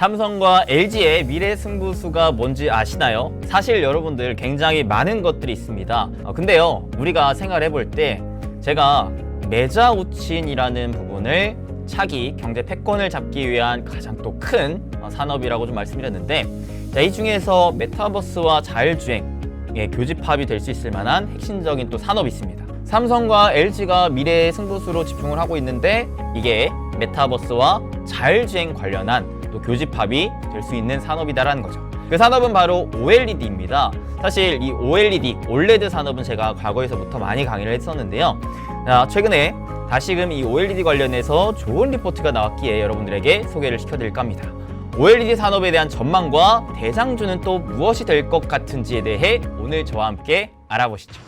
삼성과 LG의 미래 승부수가 뭔지 아시나요? 사실 여러분들 굉장히 많은 것들이 있습니다. 근데요, 우리가 생각을 해볼 때 제가 매자 우친이라는 부분을 차기 경제 패권을 잡기 위한 가장 또 큰 산업이라고 좀 말씀드렸는데, 자, 이 중에서 메타버스와 자율주행의 교집합이 될 수 있을 만한 핵심적인 또 산업이 있습니다. 삼성과 LG가 미래의 승부수로 집중을 하고 있는데, 이게 메타버스와 자율주행 관련한 또 교집합이 될 수 있는 산업이다라는 거죠. 그 산업은 바로 OLED입니다. 사실 이 OLED, OLED 산업은 제가 과거에서부터 많이 강의를 했었는데요. 최근에 다시금 이 OLED 관련해서 좋은 리포트가 나왔기에 여러분들에게 소개를 시켜드릴까 합니다. OLED 산업에 대한 전망과 대장주는 또 무엇이 될 것 같은지에 대해 오늘 저와 함께 알아보시죠.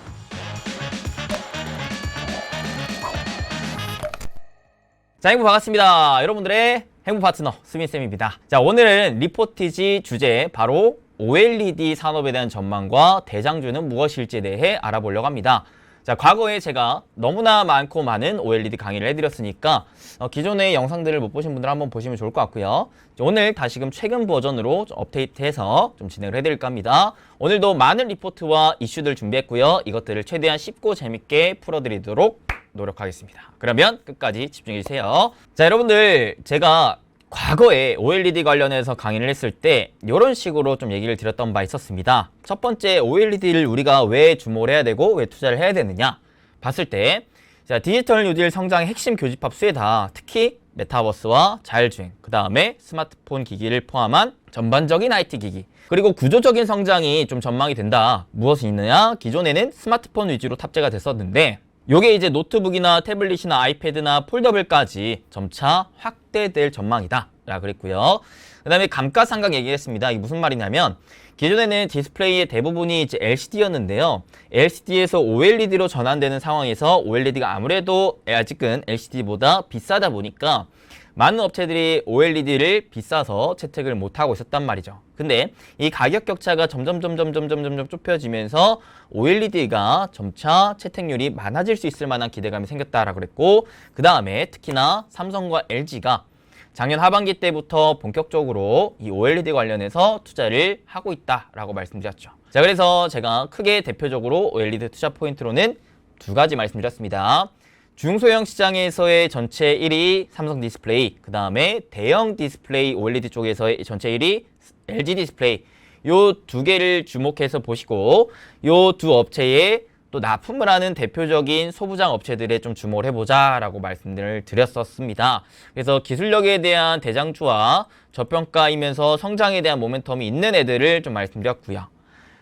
자, 행부 반갑습니다. 여러분들의 행부 파트너 수민쌤입니다. 자, 오늘은 리포티지 주제 바로 OLED 산업에 대한 전망과 대장주는 무엇일지에 대해 알아보려고 합니다. 자, 과거에 제가 너무나 많고 많은 OLED 강의를 해드렸으니까 기존의 영상들을 못 보신 분들 한번 보시면 좋을 것 같고요. 오늘 다시금 최근 버전으로 좀 업데이트해서 좀 진행을 해드릴까 합니다. 오늘도 많은 리포트와 이슈들 준비했고요. 이것들을 최대한 쉽고 재밌게 풀어드리도록 노력하겠습니다. 그러면 끝까지 집중해주세요. 자, 여러분들, 제가 과거에 OLED 관련해서 강의를 했을 때 이런 식으로 좀 얘기를 드렸던 바 있었습니다. 첫 번째, OLED를 우리가 왜 주목을 해야 되고 왜 투자를 해야 되느냐 봤을 때, 자, 디지털 뉴딜 성장의 핵심 교집합 수혜다. 특히 메타버스와 자율주행, 그 다음에 스마트폰 기기를 포함한 전반적인 IT 기기, 그리고 구조적인 성장이 좀 전망이 된다. 무엇이 있느냐? 기존에는 스마트폰 위주로 탑재가 됐었는데, 요게 이제 노트북이나 태블릿이나 아이패드나 폴더블까지 점차 확대될 전망이다 라 그랬고요. 그 다음에 감가상각 얘기했습니다. 이게 무슨 말이냐면, 기존에는 디스플레이의 대부분이 이제 LCD였는데요. LCD에서 OLED로 전환되는 상황에서 OLED가 아무래도 아직은 LCD보다 비싸다 보니까 많은 업체들이 OLED를 비싸서 채택을 못하고 있었단 말이죠. 근데 이 가격 격차가 점점 좁혀지면서 OLED가 점차 채택률이 많아질 수 있을 만한 기대감이 생겼다라고 그랬고, 그 다음에 특히나 삼성과 LG가 작년 하반기 때부터 본격적으로 이 OLED 관련해서 투자를 하고 있다라고 말씀드렸죠. 자, 그래서 제가 크게 대표적으로 OLED 투자 포인트로는 두 가지 말씀드렸습니다. 중소형 시장에서의 전체 1위 삼성 디스플레이, 그 다음에 대형 디스플레이 OLED 쪽에서의 전체 1위 LG 디스플레이, 요 두 개를 주목해서 보시고, 요 두 업체에 또 납품을 하는 대표적인 소부장 업체들에 좀 주목을 해보자라고 말씀을 드렸었습니다. 그래서 기술력에 대한 대장주와 저평가이면서 성장에 대한 모멘텀이 있는 애들을 좀 말씀드렸고요.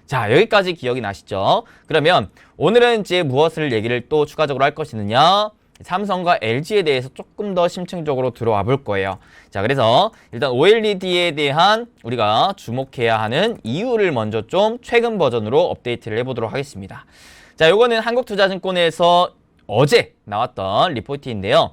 자, 여기까지 기억이 나시죠? 그러면 오늘은 이제 무엇을 얘기를 또 추가적으로 할 것이느냐? 삼성과 LG에 대해서 조금 더 심층적으로 들어와 볼 거예요. 자, 그래서 일단 OLED에 대한 우리가 주목해야 하는 이유를 먼저 좀 최근 버전으로 업데이트를 해보도록 하겠습니다. 자, 요거는 한국투자증권에서 어제 나왔던 리포트인데요.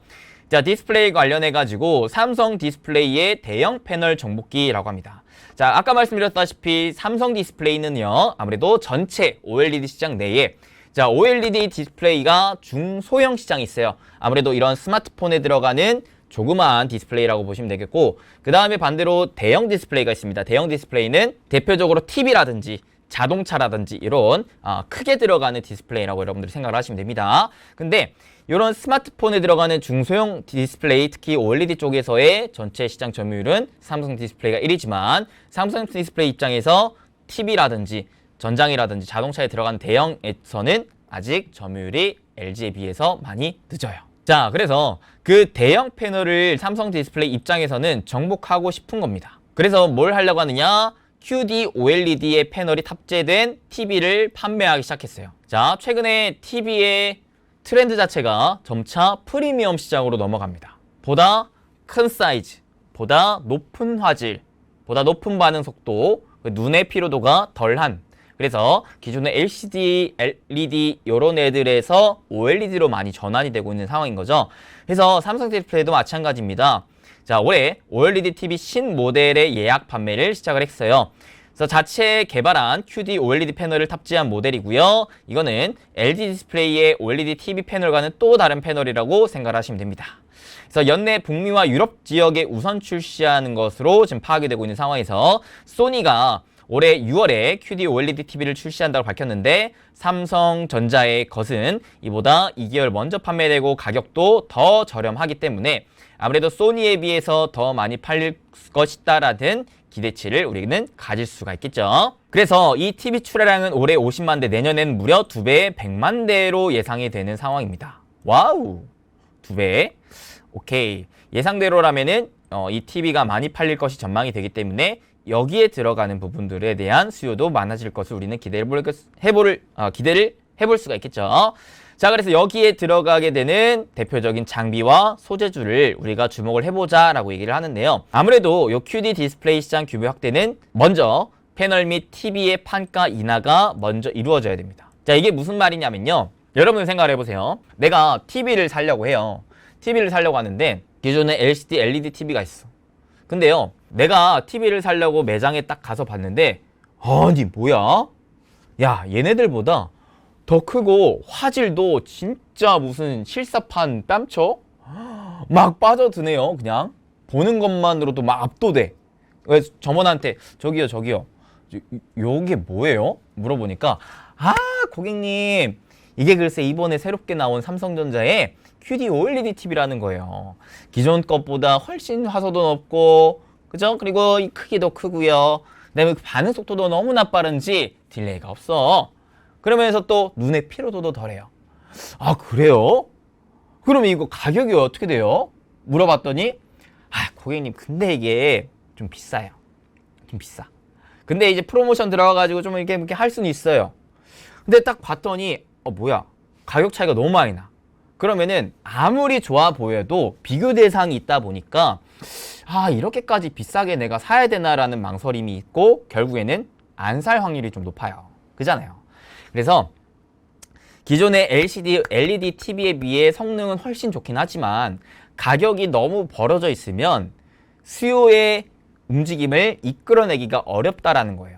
자, 디스플레이 관련해가지고 삼성 디스플레이의 대형 패널 정복기라고 합니다. 자, 아까 말씀드렸다시피 삼성 디스플레이는요, 아무래도 전체 OLED 시장 내에, 자, OLED 디스플레이가 중소형 시장이 있어요. 아무래도 이런 스마트폰에 들어가는 조그마한 디스플레이라고 보시면 되겠고, 그 다음에 반대로 대형 디스플레이가 있습니다. 대형 디스플레이는 대표적으로 TV라든지 자동차라든지 이런 크게 들어가는 디스플레이라고 여러분들이 생각을 하시면 됩니다. 근데 이런 스마트폰에 들어가는 중소형 디스플레이, 특히 OLED 쪽에서의 전체 시장 점유율은 삼성 디스플레이가 1위지만 삼성 디스플레이 입장에서 TV라든지 전장이라든지 자동차에 들어가는 대형에서는 아직 점유율이 LG에 비해서 많이 늦어요. 자, 그래서 그 대형 패널을 삼성 디스플레이 입장에서는 정복하고 싶은 겁니다. 그래서 뭘 하려고 하느냐? QD OLED의 패널이 탑재된 TV를 판매하기 시작했어요. 자, 최근에 TV의 트렌드 자체가 점차 프리미엄 시장으로 넘어갑니다. 보다 큰 사이즈, 보다 높은 화질, 보다 높은 반응 속도, 눈의 피로도가 덜한, 그래서 기존의 LCD, LED 이런 애들에서 OLED로 많이 전환이 되고 있는 상황인 거죠. 그래서 삼성 디스플레이도 마찬가지입니다. 자, 올해 OLED TV 신모델의 예약 판매를 시작을 했어요. 그래서 자체 개발한 QD OLED 패널을 탑재한 모델이고요. 이거는 LG 디스플레이의 OLED TV 패널과는 또 다른 패널이라고 생각하시면 됩니다. 그래서 연내 북미와 유럽 지역에 우선 출시하는 것으로 지금 파악이 되고 있는 상황에서 소니가 올해 6월에 QD OLED TV를 출시한다고 밝혔는데 삼성전자의 것은 이보다 2개월 먼저 판매되고 가격도 더 저렴하기 때문에 아무래도 소니에 비해서 더 많이 팔릴 것이다라는 기대치를 우리는 가질 수가 있겠죠. 그래서 이 TV 출하량은 올해 50만 대, 내년에는 무려 2배의 100만 대로 예상이 되는 상황입니다. 와우! 2배. 오케이. 예상대로라면은 이 TV가 많이 팔릴 것이 전망이 되기 때문에 여기에 들어가는 부분들에 대한 수요도 많아질 것을 우리는 기대를 해볼 수가 있겠죠. 자, 그래서 여기에 들어가게 되는 대표적인 장비와 소재주를 우리가 주목을 해보자 라고 얘기를 하는데요. 아무래도 이 QD 디스플레이 시장 규모 확대는 먼저 패널 및 TV의 판가 인하가 먼저 이루어져야 됩니다. 자, 이게 무슨 말이냐면요. 여러분 생각을 해보세요. 내가 TV를 사려고 해요. TV를 사려고 하는데 기존에 LCD, LED TV가 있어. 근데요, 내가 TV를 사려고 매장에 딱 가서 봤는데 아니 뭐야? 야, 얘네들보다 더 크고 화질도 진짜 무슨 실사판 뺨쳐? 막 빠져드네요. 그냥 보는 것만으로도 막 압도돼. 그래서 점원한테 저기요 요게 뭐예요? 물어보니까 고객님 이게 글쎄 이번에 새롭게 나온 삼성전자의 QD OLED TV라는 거예요. 기존 것보다 훨씬 화소도 높고 그죠? 그리고 이 크기도 크고요. 그다음에 반응 속도도 너무나 빠른지 딜레이가 없어. 그러면서 또 눈의 피로도도 덜해요. 아, 그래요? 그러면 이거 가격이 어떻게 돼요? 물어봤더니 고객님 근데 이게 좀 비싸요. 좀 비싸. 근데 이제 프로모션 들어가가지고 좀 이렇게 할 수는 있어요. 근데 딱 봤더니 뭐야 가격 차이가 너무 많이 나. 그러면은 아무리 좋아 보여도 비교 대상이 있다 보니까 이렇게까지 비싸게 내가 사야 되나라는 망설임이 있고 결국에는 안 살 확률이 좀 높아요. 그잖아요. 그래서 기존의 LCD, LED TV에 비해 성능은 훨씬 좋긴 하지만 가격이 너무 벌어져 있으면 수요의 움직임을 이끌어내기가 어렵다라는 거예요.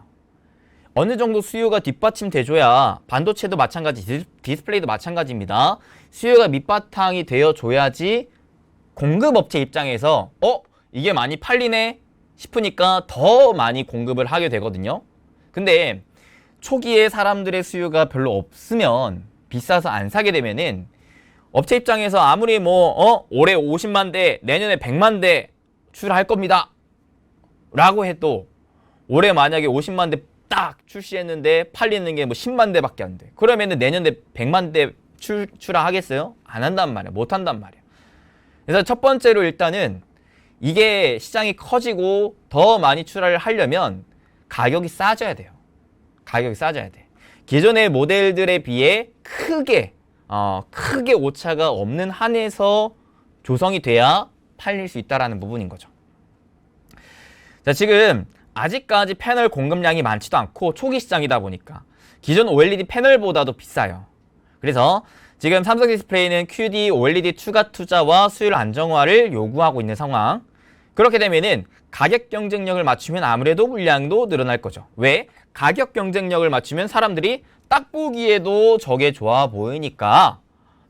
어느 정도 수요가 뒷받침돼줘야 반도체도 마찬가지, 디스플레이도 마찬가지입니다. 수요가 밑바탕이 되어줘야지 공급업체 입장에서 이게 많이 팔리네 싶으니까 더 많이 공급을 하게 되거든요. 근데 초기에 사람들의 수요가 별로 없으면 비싸서 안 사게 되면은 업체 입장에서 아무리 올해 50만 대, 내년에 100만 대 출하할 겁니다 라고 해도 올해 만약에 50만 대 딱 출시했는데 팔리는 게 10만 대밖에 안 돼. 그러면은 내년에 100만 대 출하하겠어요? 안 한단 말이야. 못 한단 말이야. 그래서 첫 번째로 일단은 이게 시장이 커지고 더 많이 출하를 하려면 가격이 싸져야 돼요. 가격이 싸져야 돼. 기존의 모델들에 비해 크게 오차가 없는 한에서 조성이 돼야 팔릴 수 있다라는 부분인 거죠. 자, 지금 아직까지 패널 공급량이 많지도 않고 초기 시장이다 보니까 기존 OLED 패널보다도 비싸요. 그래서 지금 삼성 디스플레이는 QD OLED 추가 투자와 수율 안정화를 요구하고 있는 상황. 그렇게 되면은 가격 경쟁력을 맞추면 아무래도 물량도 늘어날 거죠. 왜? 가격 경쟁력을 맞추면 사람들이 딱 보기에도 저게 좋아 보이니까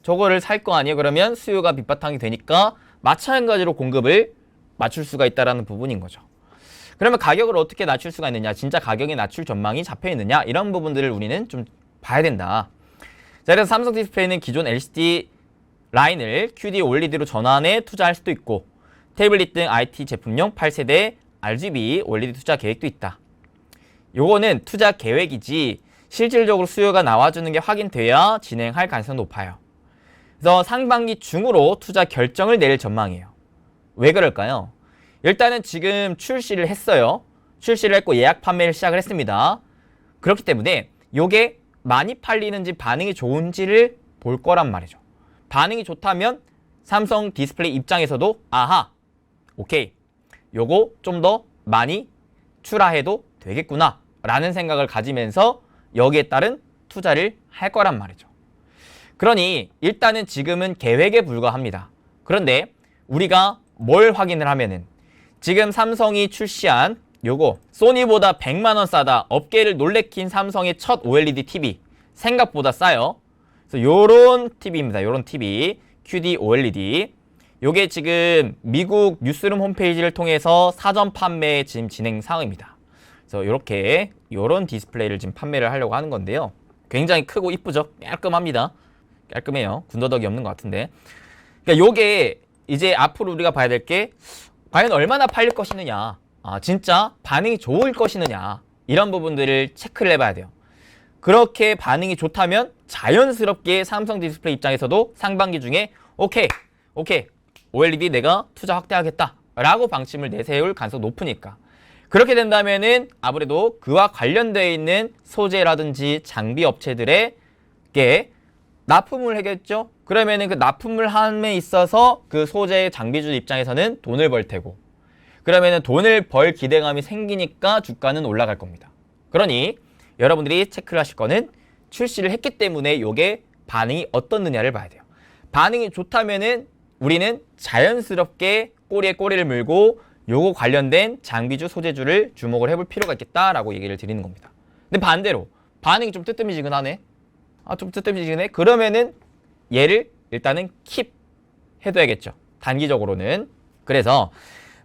저거를 살 거 아니에요. 그러면 수요가 밑바탕이 되니까 마찬가지로 공급을 맞출 수가 있다는 부분인 거죠. 그러면 가격을 어떻게 낮출 수가 있느냐, 진짜 가격이 낮출 전망이 잡혀 있느냐, 이런 부분들을 우리는 좀 봐야 된다. 자, 그래서 삼성 디스플레이는 기존 LCD 라인을 QD OLED로 전환해 투자할 수도 있고 태블릿 등 IT 제품용 8세대 RGB OLED 투자 계획도 있다. 요거는 투자 계획이지 실질적으로 수요가 나와주는 게 확인돼야 진행할 가능성이 높아요. 그래서 상반기 중으로 투자 결정을 내릴 전망이에요. 왜 그럴까요? 일단은 지금 출시를 했어요. 출시를 했고 예약 판매를 시작을 했습니다. 그렇기 때문에 요게 많이 팔리는지 반응이 좋은지를 볼 거란 말이죠. 반응이 좋다면 삼성 디스플레이 입장에서도 오케이, 요거 좀 더 많이 출하해도 되겠구나 라는 생각을 가지면서 여기에 따른 투자를 할 거란 말이죠. 그러니 일단은 지금은 계획에 불과합니다. 그런데 우리가 뭘 확인을 하면은 지금 삼성이 출시한 요거 소니보다 100만원 싸다. 업계를 놀래킨 삼성의 첫 OLED TV. 생각보다 싸요. 그래서 요런 TV입니다. 요런 TV. QD OLED. 요게 지금 미국 뉴스룸 홈페이지를 통해서 사전 판매 지금 진행 상황입니다. 그래서 요렇게 요런 디스플레이를 지금 판매를 하려고 하는 건데요. 굉장히 크고 이쁘죠? 깔끔합니다. 깔끔해요. 군더더기 없는 것 같은데. 그러니까 요게 이제 앞으로 우리가 봐야 될 게 과연 얼마나 팔릴 것이느냐, 진짜 반응이 좋을 것이느냐, 이런 부분들을 체크를 해봐야 돼요. 그렇게 반응이 좋다면 자연스럽게 삼성 디스플레이 입장에서도 상반기 중에 오케이 OLED 내가 투자 확대하겠다 라고 방침을 내세울 가능성이 높으니까. 그렇게 된다면은 아무래도 그와 관련되어 있는 소재라든지 장비 업체들에게 납품을 하겠죠. 그러면은 그 납품을 함에 있어서 그 소재 장비주 입장에서는 돈을 벌 테고, 그러면은 돈을 벌 기대감이 생기니까 주가는 올라갈 겁니다. 그러니 여러분들이 체크를 하실 거는 출시를 했기 때문에 요게 반응이 어떻느냐를 봐야 돼요. 반응이 좋다면은 우리는 자연스럽게 꼬리에 꼬리를 물고 요거 관련된 장비주 소재주를 주목을 해볼 필요가 있겠다라고 얘기를 드리는 겁니다. 근데 반대로 반응이 좀 뜨뜨미지근하네, 좀 뜨뜨미지근해, 그러면은 얘를 일단은 킵 해둬야겠죠, 단기적으로는. 그래서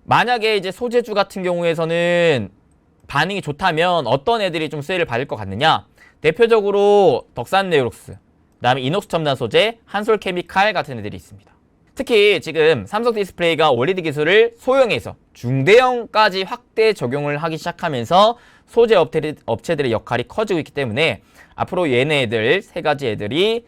만약에 이제 소재주 같은 경우에서는 반응이 좋다면 어떤 애들이 좀 수혜를 받을 것 같느냐. 대표적으로 덕산네오록스, 그 다음에 이녹스 첨단 소재, 한솔케미칼 같은 애들이 있습니다. 특히 지금 삼성 디스플레이가 OLED 기술을 소형에서 중대형까지 확대 적용을 하기 시작하면서 소재 업체들의 역할이 커지고 있기 때문에 앞으로 얘네들 세 가지 애들이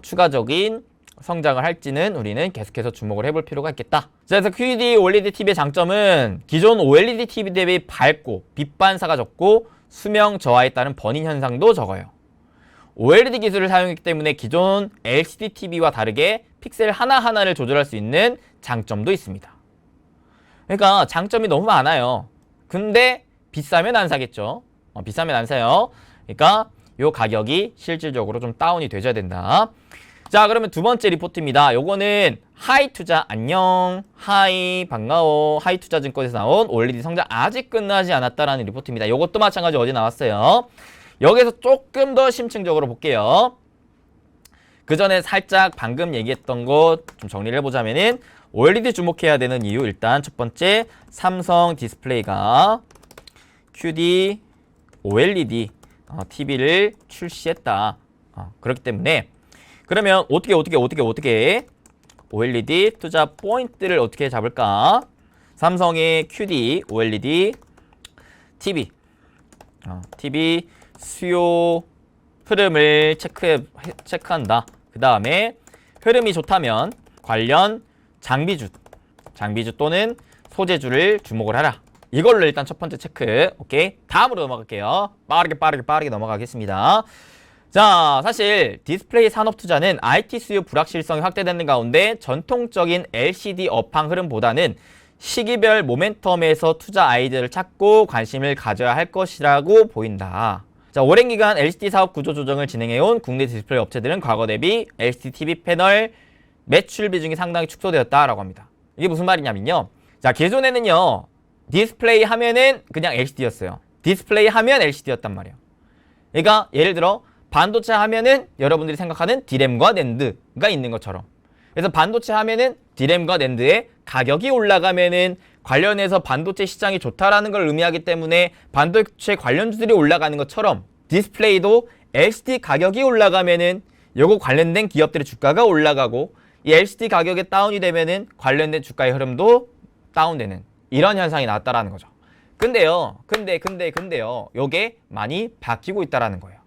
추가적인 성장을 할지는 우리는 계속해서 주목을 해볼 필요가 있겠다. 그래서 QD OLED TV의 장점은 기존 OLED TV 대비 밝고 빛 반사가 적고 수명 저하에 따른 버닝 현상도 적어요. OLED 기술을 사용했기 때문에 기존 LCD TV와 다르게 픽셀 하나하나를 조절할 수 있는 장점도 있습니다. 그러니까 장점이 너무 많아요. 근데 비싸면 안 사겠죠. 비싸면 안 사요. 그러니까 요 가격이 실질적으로 좀 다운이 돼줘야 된다. 자, 그러면 두 번째 리포트입니다. 요거는 하이투자, 안녕, 하이, 반가워, 하이투자증권에서 나온 OLED 성장 아직 끝나지 않았다라는 리포트입니다. 요것도 마찬가지 어제 나왔어요. 여기서 조금 더 심층적으로 볼게요. 그 전에 살짝 방금 얘기했던 거 좀 정리를 해보자면은 OLED 주목해야 되는 이유, 일단 첫 번째, 삼성 디스플레이가 QD OLED TV를 출시했다. 그렇기 때문에 그러면 어떻게 OLED 투자 포인트를 어떻게 잡을까? 삼성의 QD OLED TV TV 수요 흐름을 체크한다. 그 다음에 흐름이 좋다면 관련 장비주 또는 소재주를 주목을 하라. 이걸로 일단 첫 번째 체크. 오케이. 다음으로 넘어갈게요. 빠르게 넘어가겠습니다. 자, 사실 디스플레이 산업 투자는 IT 수요 불확실성이 확대되는 가운데 전통적인 LCD 업황 흐름보다는 시기별 모멘텀에서 투자 아이디어를 찾고 관심을 가져야 할 것이라고 보인다. 자, 오랜 기간 LCD 사업 구조 조정을 진행해온 국내 디스플레이 업체들은 과거 대비 LCD TV 패널 매출 비중이 상당히 축소되었다라고 합니다. 이게 무슨 말이냐면요. 자, 기존에는요, 디스플레이 하면은 그냥 LCD였어요. 디스플레이 하면 LCD였단 말이에요. 그러니까 예를 들어 반도체 하면은 여러분들이 생각하는 D램과 낸드가 있는 것처럼. 그래서 반도체 하면은 D램과 낸드의 가격이 올라가면은 관련해서 반도체 시장이 좋다라는 걸 의미하기 때문에 반도체 관련주들이 올라가는 것처럼 디스플레이도 LCD 가격이 올라가면은 요거 관련된 기업들의 주가가 올라가고, 이 LCD 가격이 다운이 되면은 관련된 주가의 흐름도 다운되는 이런 현상이 나왔다라는 거죠. 근데요, 요게 많이 바뀌고 있다라는 거예요.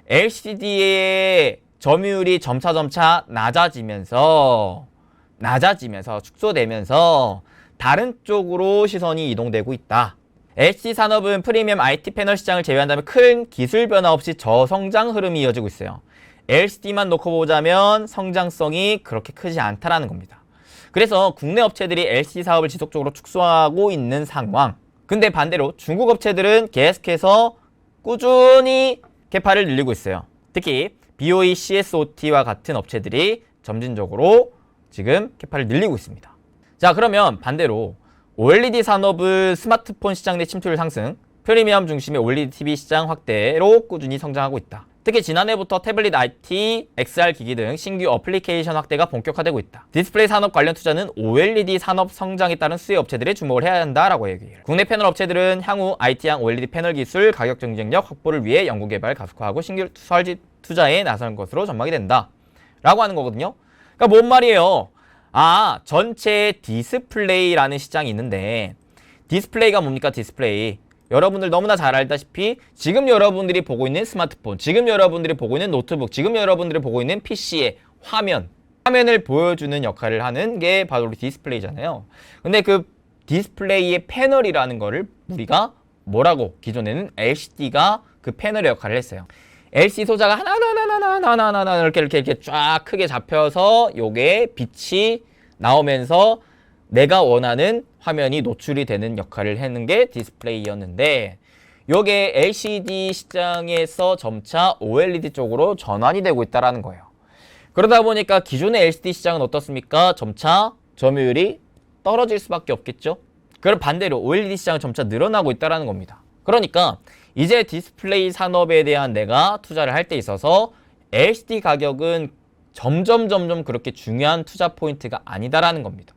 LCD의 점유율이 점차 낮아지면서 축소되면서 다른 쪽으로 시선이 이동되고 있다. LCD 산업은 프리미엄 IT 패널 시장을 제외한다면 큰 기술 변화 없이 저성장 흐름이 이어지고 있어요. LCD만 놓고 보자면 성장성이 그렇게 크지 않다라는 겁니다. 그래서 국내 업체들이 LCD 사업을 지속적으로 축소하고 있는 상황. 근데 반대로 중국 업체들은 계속해서 꾸준히 캐파를 늘리고 있어요. 특히 BOE, CSOT와 같은 업체들이 점진적으로 지금 캐파를 늘리고 있습니다. 자, 그러면 반대로 OLED 산업은 스마트폰 시장 내 침투율 상승, 프리미엄 중심의 OLED TV 시장 확대로 꾸준히 성장하고 있다. 특히 지난해부터 태블릿 IT, XR 기기 등 신규 어플리케이션 확대가 본격화되고 있다. 디스플레이 산업 관련 투자는 OLED 산업 성장에 따른 수혜 업체들에 주목을 해야 한다라고 얘기해요. 국내 패널 업체들은 향후 IT향 OLED 패널 기술 가격 경쟁력 확보를 위해 연구개발 가속화하고 신규 설치 투자에 나설 것으로 전망이 된다. 라고 하는 거거든요. 그러니까 뭔 말이에요? 전체 디스플레이라는 시장이 있는데 디스플레이가 뭡니까? 디스플레이. 여러분들 너무나 잘 알다시피 지금 여러분들이 보고 있는 스마트폰, 지금 여러분들이 보고 있는 노트북, 지금 여러분들이 보고 있는 PC의 화면을 보여주는 역할을 하는 게 바로 우리 디스플레이잖아요. 근데 그 디스플레이의 패널이라는 거를 우리가 뭐라고? 기존에는 LCD가 그 패널의 역할을 했어요. LCD 소자가 하나하나 이렇게 쫙 크게 잡혀서 요게 빛이 나오면서 내가 원하는 화면이 노출이 되는 역할을 하는 게 디스플레이였는데 요게 LCD 시장에서 점차 OLED 쪽으로 전환이 되고 있다는 거예요. 그러다 보니까 기존의 LCD 시장은 어떻습니까? 점차 점유율이 떨어질 수밖에 없겠죠. 그럼 반대로 OLED 시장은 점차 늘어나고 있다는 겁니다. 그러니까 이제 디스플레이 산업에 대한 내가 투자를 할 때 있어서 LCD 가격은 점점 그렇게 중요한 투자 포인트가 아니다라는 겁니다.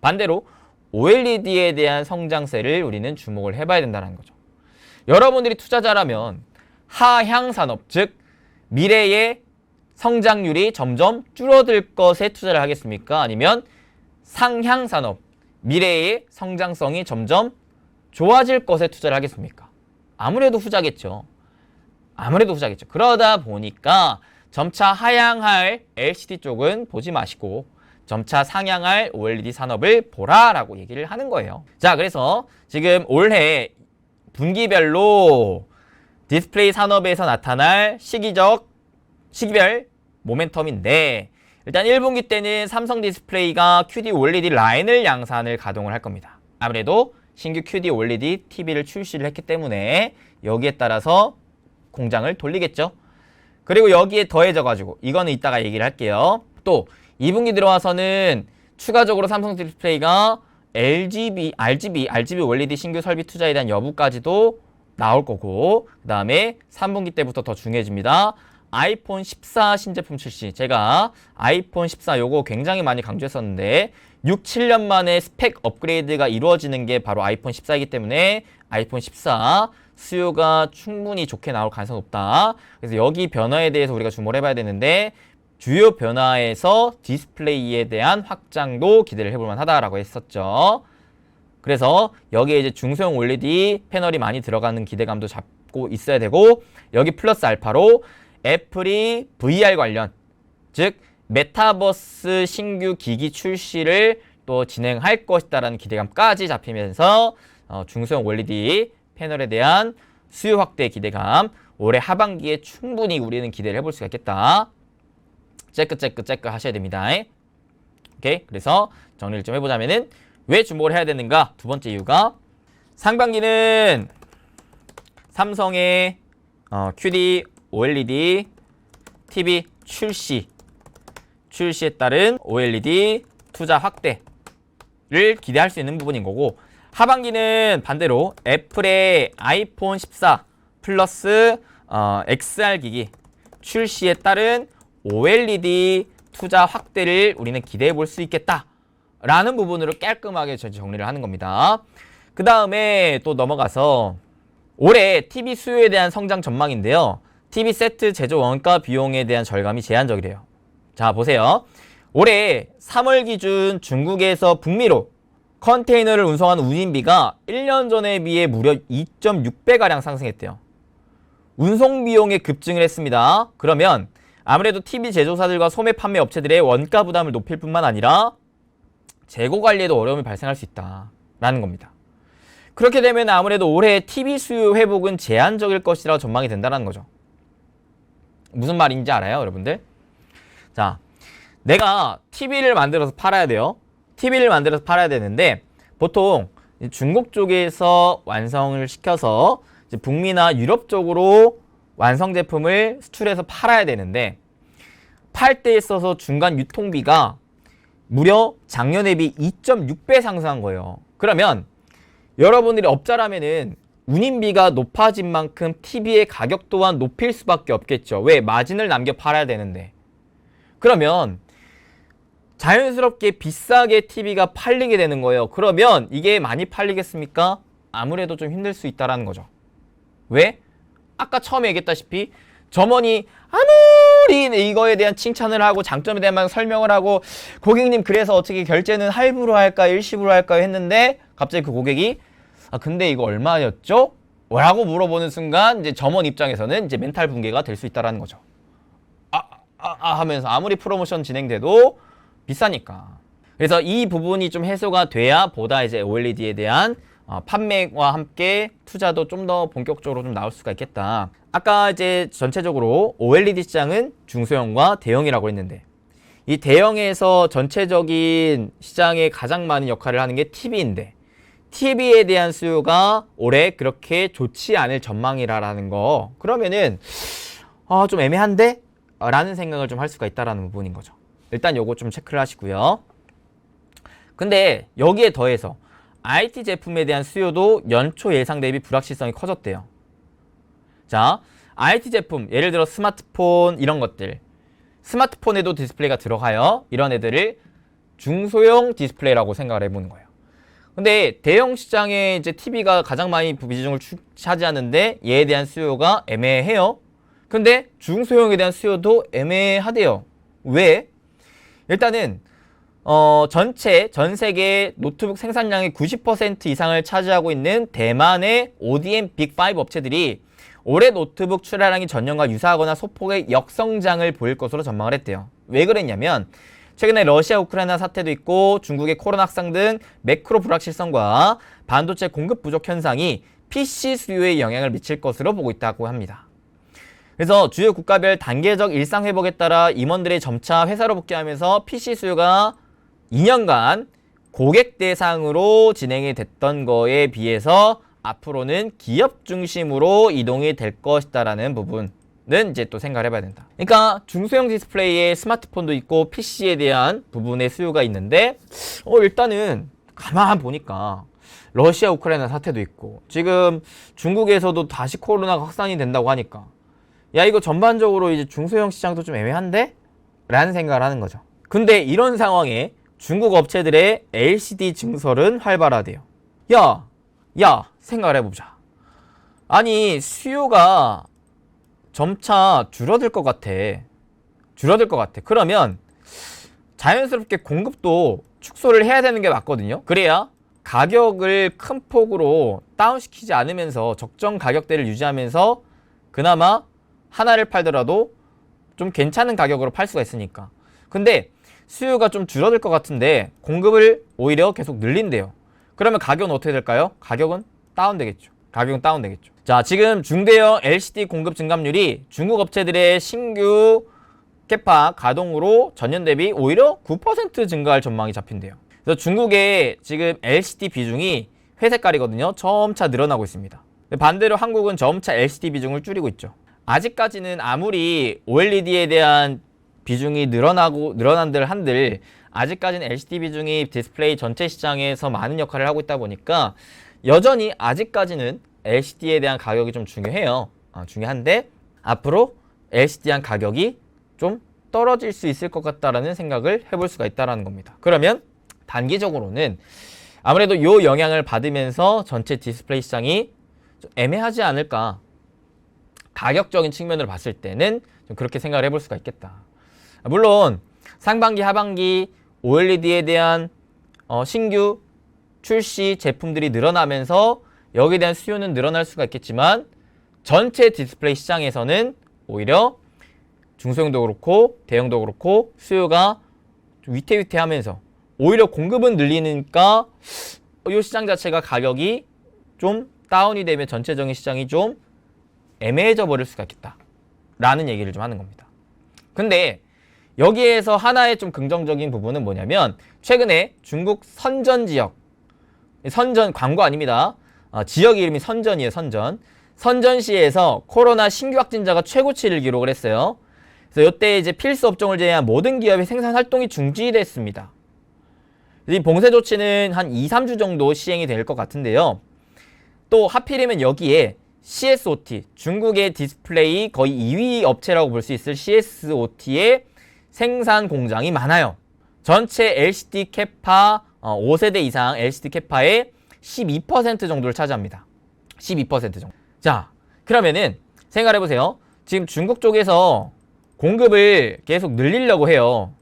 반대로 OLED에 대한 성장세를 우리는 주목을 해봐야 된다는 거죠. 여러분들이 투자자라면 하향 산업, 즉 미래의 성장률이 점점 줄어들 것에 투자를 하겠습니까? 아니면 상향 산업, 미래의 성장성이 점점 좋아질 것에 투자를 하겠습니까? 아무래도 후자겠죠. 그러다 보니까 점차 하향할 LCD 쪽은 보지 마시고 점차 상향할 OLED 산업을 보라라고 얘기를 하는 거예요. 자, 그래서 지금 올해 분기별로 디스플레이 산업에서 나타날 시기별 모멘텀인데 일단 1분기 때는 삼성 디스플레이가 QD OLED 라인을 양산을 가동을 할 겁니다. 아무래도 신규 QD OLED TV를 출시를 했기 때문에 여기에 따라서 공장을 돌리겠죠. 그리고 여기에 더해져가지고 이거는 이따가 얘기를 할게요. 또 2분기 들어와서는 추가적으로 삼성 디스플레이가 RGB OLED 신규 설비 투자에 대한 여부까지도 나올 거고 그 다음에 3분기 때부터 더 중요해집니다. 아이폰 14 신제품 출시. 제가 아이폰 14 요거 굉장히 많이 강조했었는데 6, 7년 만에 스펙 업그레이드가 이루어지는 게 바로 아이폰 14이기 때문에 아이폰 14 수요가 충분히 좋게 나올 가능성이 높다. 그래서 여기 변화에 대해서 우리가 주목을 해봐야 되는데 주요 변화에서 디스플레이에 대한 확장도 기대를 해볼 만하다라고 했었죠. 그래서 여기에 이제 중소형 OLED 패널이 많이 들어가는 기대감도 잡고 있어야 되고 여기 플러스 알파로 애플이 VR 관련 즉 메타버스 신규 기기 출시를 또 진행할 것이다라는 기대감까지 잡히면서 중소형 OLED 패널에 대한 수요 확대 기대감 올해 하반기에 충분히 우리는 기대를 해볼 수가 있겠다. 체크 하셔야 됩니다. 오케이. 그래서 정리를 좀 해보자면은 왜 주목을 해야 되는가? 두 번째 이유가 상반기는 삼성의 QD OLED TV 출시에 따른 OLED 투자 확대를 기대할 수 있는 부분인 거고 하반기는 반대로 애플의 아이폰 14 플러스 XR 기기 출시에 따른 OLED 투자 확대를 우리는 기대해 볼 수 있겠다라는 부분으로 깔끔하게 정리를 하는 겁니다. 그 다음에 또 넘어가서 올해 TV 수요에 대한 성장 전망인데요. TV 세트 제조 원가 비용에 대한 절감이 제한적이래요. 자, 보세요. 올해 3월 기준 중국에서 북미로 컨테이너를 운송하는 운임비가 1년 전에 비해 무려 2.6배가량 상승했대요. 운송 비용의 급증을 했습니다. 그러면 아무래도 TV 제조사들과 소매 판매 업체들의 원가 부담을 높일 뿐만 아니라 재고 관리에도 어려움이 발생할 수 있다라는 겁니다. 그렇게 되면 아무래도 올해 TV 수요 회복은 제한적일 것이라고 전망이 된다는 거죠. 무슨 말인지 알아요, 여러분들? 자, 내가 TV를 만들어서 팔아야 돼요. TV를 만들어서 팔아야 되는데 보통 중국 쪽에서 완성을 시켜서 이제 북미나 유럽 쪽으로 완성 제품을 수출해서 팔아야 되는데 팔 때 있어서 중간 유통비가 무려 작년 대비 2.6배 상승한 거예요. 그러면 여러분들이 업자라면은 운임비가 높아진 만큼 TV의 가격 또한 높일 수밖에 없겠죠. 왜? 마진을 남겨 팔아야 되는데. 그러면 자연스럽게 비싸게 TV가 팔리게 되는 거예요. 그러면 이게 많이 팔리겠습니까? 아무래도 좀 힘들 수 있다는 거죠. 왜? 아까 처음에 얘기했다시피 점원이 아무리 이거에 대한 칭찬을 하고 장점에 대한 설명을 하고 고객님 그래서 어떻게 결제는 할부로 할까요? 일시불로 할까요? 했는데 갑자기 그 고객이 근데 이거 얼마였죠? 라고 물어보는 순간 이제 점원 입장에서는 이제 멘탈 붕괴가 될 수 있다는 거죠. 하면서 아무리 프로모션 진행돼도 비싸니까. 그래서 이 부분이 좀 해소가 돼야 보다 이제 OLED에 대한 판매와 함께 투자도 좀 더 본격적으로 좀 나올 수가 있겠다. 아까 이제 전체적으로 OLED 시장은 중소형과 대형이라고 했는데 이 대형에서 전체적인 시장에 가장 많은 역할을 하는 게 TV인데 TV에 대한 수요가 올해 그렇게 좋지 않을 전망이라는 거. 그러면은 좀 애매한데? 라는 생각을 좀 할 수가 있다라는 부분인 거죠. 일단 요거 좀 체크를 하시고요. 근데 여기에 더해서 IT 제품에 대한 수요도 연초 예상 대비 불확실성이 커졌대요. 자, IT 제품, 예를 들어 스마트폰 이런 것들. 스마트폰에도 디스플레이가 들어가요. 이런 애들을 중소형 디스플레이라고 생각을 해보는 거예요. 근데 대형 시장에 이제 TV가 가장 많이 비중을 차지하는데 얘에 대한 수요가 애매해요. 근데 중소형에 대한 수요도 애매하대요. 왜? 일단은 전 세계 노트북 생산량의 90% 이상을 차지하고 있는 대만의 ODM 빅5 업체들이 올해 노트북 출하량이 전년과 유사하거나 소폭의 역성장을 보일 것으로 전망을 했대요. 왜 그랬냐면 최근에 러시아 우크라이나 사태도 있고 중국의 코로나 확산 등 매크로 불확실성과 반도체 공급 부족 현상이 PC 수요에 영향을 미칠 것으로 보고 있다고 합니다. 그래서 주요 국가별 단계적 일상 회복에 따라 임원들이 점차 회사로 복귀하면서 PC 수요가 2년간 고객 대상으로 진행이 됐던 거에 비해서 앞으로는 기업 중심으로 이동이 될 것이다라는 부분은 이제 또 생각을 해봐야 된다. 그러니까 중소형 디스플레이에 스마트폰도 있고 PC에 대한 부분의 수요가 있는데 일단은 가만 보니까 러시아 우크라이나 사태도 있고 지금 중국에서도 다시 코로나가 확산이 된다고 하니까 야 이거 전반적으로 이제 중소형 시장도 좀 애매한데? 라는 생각을 하는 거죠. 근데 이런 상황에 중국 업체들의 LCD 증설은 활발하대요. 야 생각을 해보자. 아니 수요가 점차 줄어들 것 같아. 그러면 자연스럽게 공급도 축소를 해야 되는 게 맞거든요. 그래야 가격을 큰 폭으로 다운시키지 않으면서 적정 가격대를 유지하면서 그나마 하나를 팔더라도 좀 괜찮은 가격으로 팔 수가 있으니까. 근데 수요가 좀 줄어들 것 같은데 공급을 오히려 계속 늘린대요. 그러면 가격은 어떻게 될까요? 가격은 다운되겠죠. 자, 지금 중대형 LCD 공급 증감률이 중국 업체들의 신규 캐파 가동으로 전년 대비 오히려 9% 증가할 전망이 잡힌대요. 그래서 중국의 지금 LCD 비중이 회색깔이거든요. 점차 늘어나고 있습니다. 반대로 한국은 점차 LCD 비중을 줄이고 있죠. 아직까지는 아무리 OLED에 대한 비중이 늘어난들 한들 아직까지는 LCD 비중이 디스플레이 전체 시장에서 많은 역할을 하고 있다 보니까 여전히 아직까지는 LCD에 대한 가격이 좀 중요해요. 중요한데 앞으로 LCD에 대한 가격이 좀 떨어질 수 있을 것 같다라는 생각을 해볼 수가 있다는 겁니다. 그러면 단기적으로는 아무래도 이 영향을 받으면서 전체 디스플레이 시장이 좀 애매하지 않을까. 가격적인 측면으로 봤을 때는 좀 그렇게 생각을 해볼 수가 있겠다. 물론 상반기, 하반기 OLED에 대한 신규 출시 제품들이 늘어나면서 여기에 대한 수요는 늘어날 수가 있겠지만 전체 디스플레이 시장에서는 오히려 중소형도 그렇고 대형도 그렇고 수요가 좀 위태위태하면서 오히려 공급은 늘리니까 이 시장 자체가 가격이 좀 다운이 되면 전체적인 시장이 좀 애매해져 버릴 수가 있겠다 라는 얘기를 좀 하는 겁니다. 근데 여기에서 하나의 좀 긍정적인 부분은 뭐냐면 최근에 중국 선전 지역, 선전 광고 아닙니다. 지역 이름이 선전이에요. 선전시에서 코로나 신규 확진자가 최고치를 기록을 했어요. 그래서 이때 이제 필수 업종을 제외한 모든 기업의 생산 활동이 중지됐습니다. 이 봉쇄 조치는 한 2, 3주 정도 시행이 될 것 같은데요. 또 하필이면 여기에 CSOT, 중국의 디스플레이 거의 2위 업체라고 볼 수 있을 CSOT의 생산 공장이 많아요. 전체 LCD 캐파 5세대 이상 LCD 캐파의 12% 정도를 차지합니다. 12% 정도. 자, 그러면은 생각해보세요. 지금 중국 쪽에서 공급을 계속 늘리려고 해요.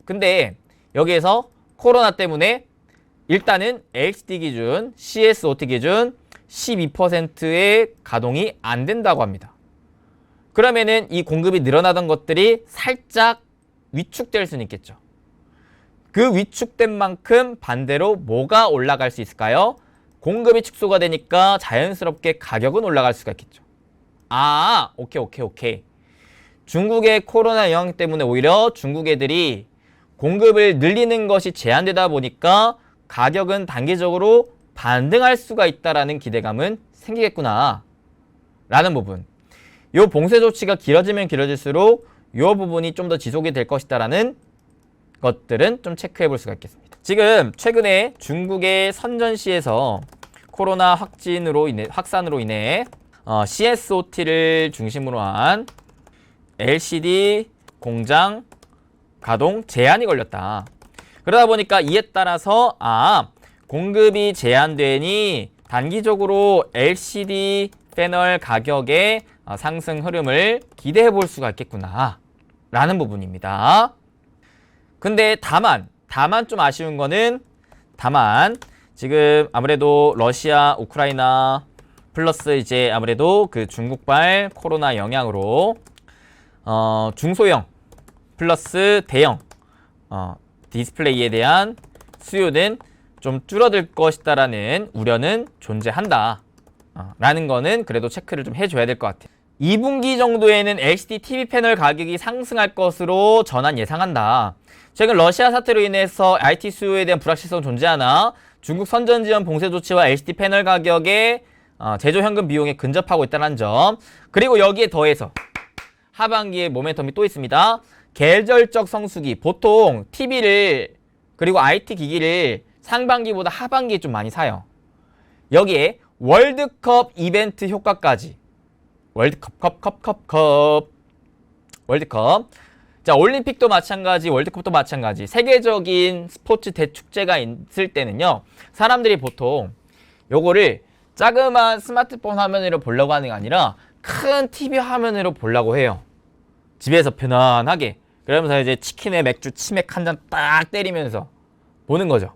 근데 여기에서 코로나 때문에 일단은 LCD 기준, CSOT 기준 12%의 가동이 안 된다고 합니다. 그러면은 이 공급이 늘어나던 것들이 살짝 위축될 수는 있겠죠. 그 위축된 만큼 반대로 뭐가 올라갈 수 있을까요? 공급이 축소가 되니까 자연스럽게 가격은 올라갈 수가 있겠죠. 오케이. 중국의 코로나 영향 때문에 오히려 중국 애들이 공급을 늘리는 것이 제한되다 보니까 가격은 단기적으로 반등할 수가 있다라는 기대감은 생기겠구나 라는 부분. 요 봉쇄 조치가 길어지면 길어질수록 요 부분이 좀 더 지속이 될 것이다라는 것들은 좀 체크해 볼 수가 있겠습니다. 지금 최근에 중국의 선전시에서 코로나 확산으로 인해 CSOT를 중심으로 한 LCD 공장 가동 제한이 걸렸다. 그러다 보니까 이에 따라서 공급이 제한되니 단기적으로 LCD 패널 가격의 상승 흐름을 기대해 볼 수가 있겠구나 라는 부분입니다. 근데 다만 좀 아쉬운 거는 지금 아무래도 러시아, 우크라이나 플러스 이제 아무래도 그 중국발 코로나 영향으로 중소형 플러스 대형 디스플레이에 대한 수요는 좀 줄어들 것이다라는 우려는 존재한다 라는 거는 그래도 체크를 좀 해줘야 될 것 같아요. 2분기 정도에는 LCD TV 패널 가격이 상승할 것으로 전환 예상한다. 최근 러시아 사태로 인해서 IT 수요에 대한 불확실성이 존재하나 중국 선전 지원 봉쇄 조치와 LCD 패널 가격의 제조 현금 비용에 근접하고 있다는 점, 그리고 여기에 더해서 하반기에 모멘텀이 또 있습니다. 계절적 성수기, 보통 TV를 그리고 IT 기기를 상반기보다 하반기에 좀 많이 사요. 여기에 월드컵 이벤트 효과까지. 월드컵. 자, 올림픽도 마찬가지, 월드컵도 마찬가지. 세계적인 스포츠 대축제가 있을 때는요, 사람들이 보통 요거를 자그마한 스마트폰 화면으로 보려고 하는 게 아니라 큰 TV 화면으로 보려고 해요. 집에서 편안하게. 그러면서 이제 치킨에 맥주 치맥 한 잔 딱 때리면서 보는 거죠.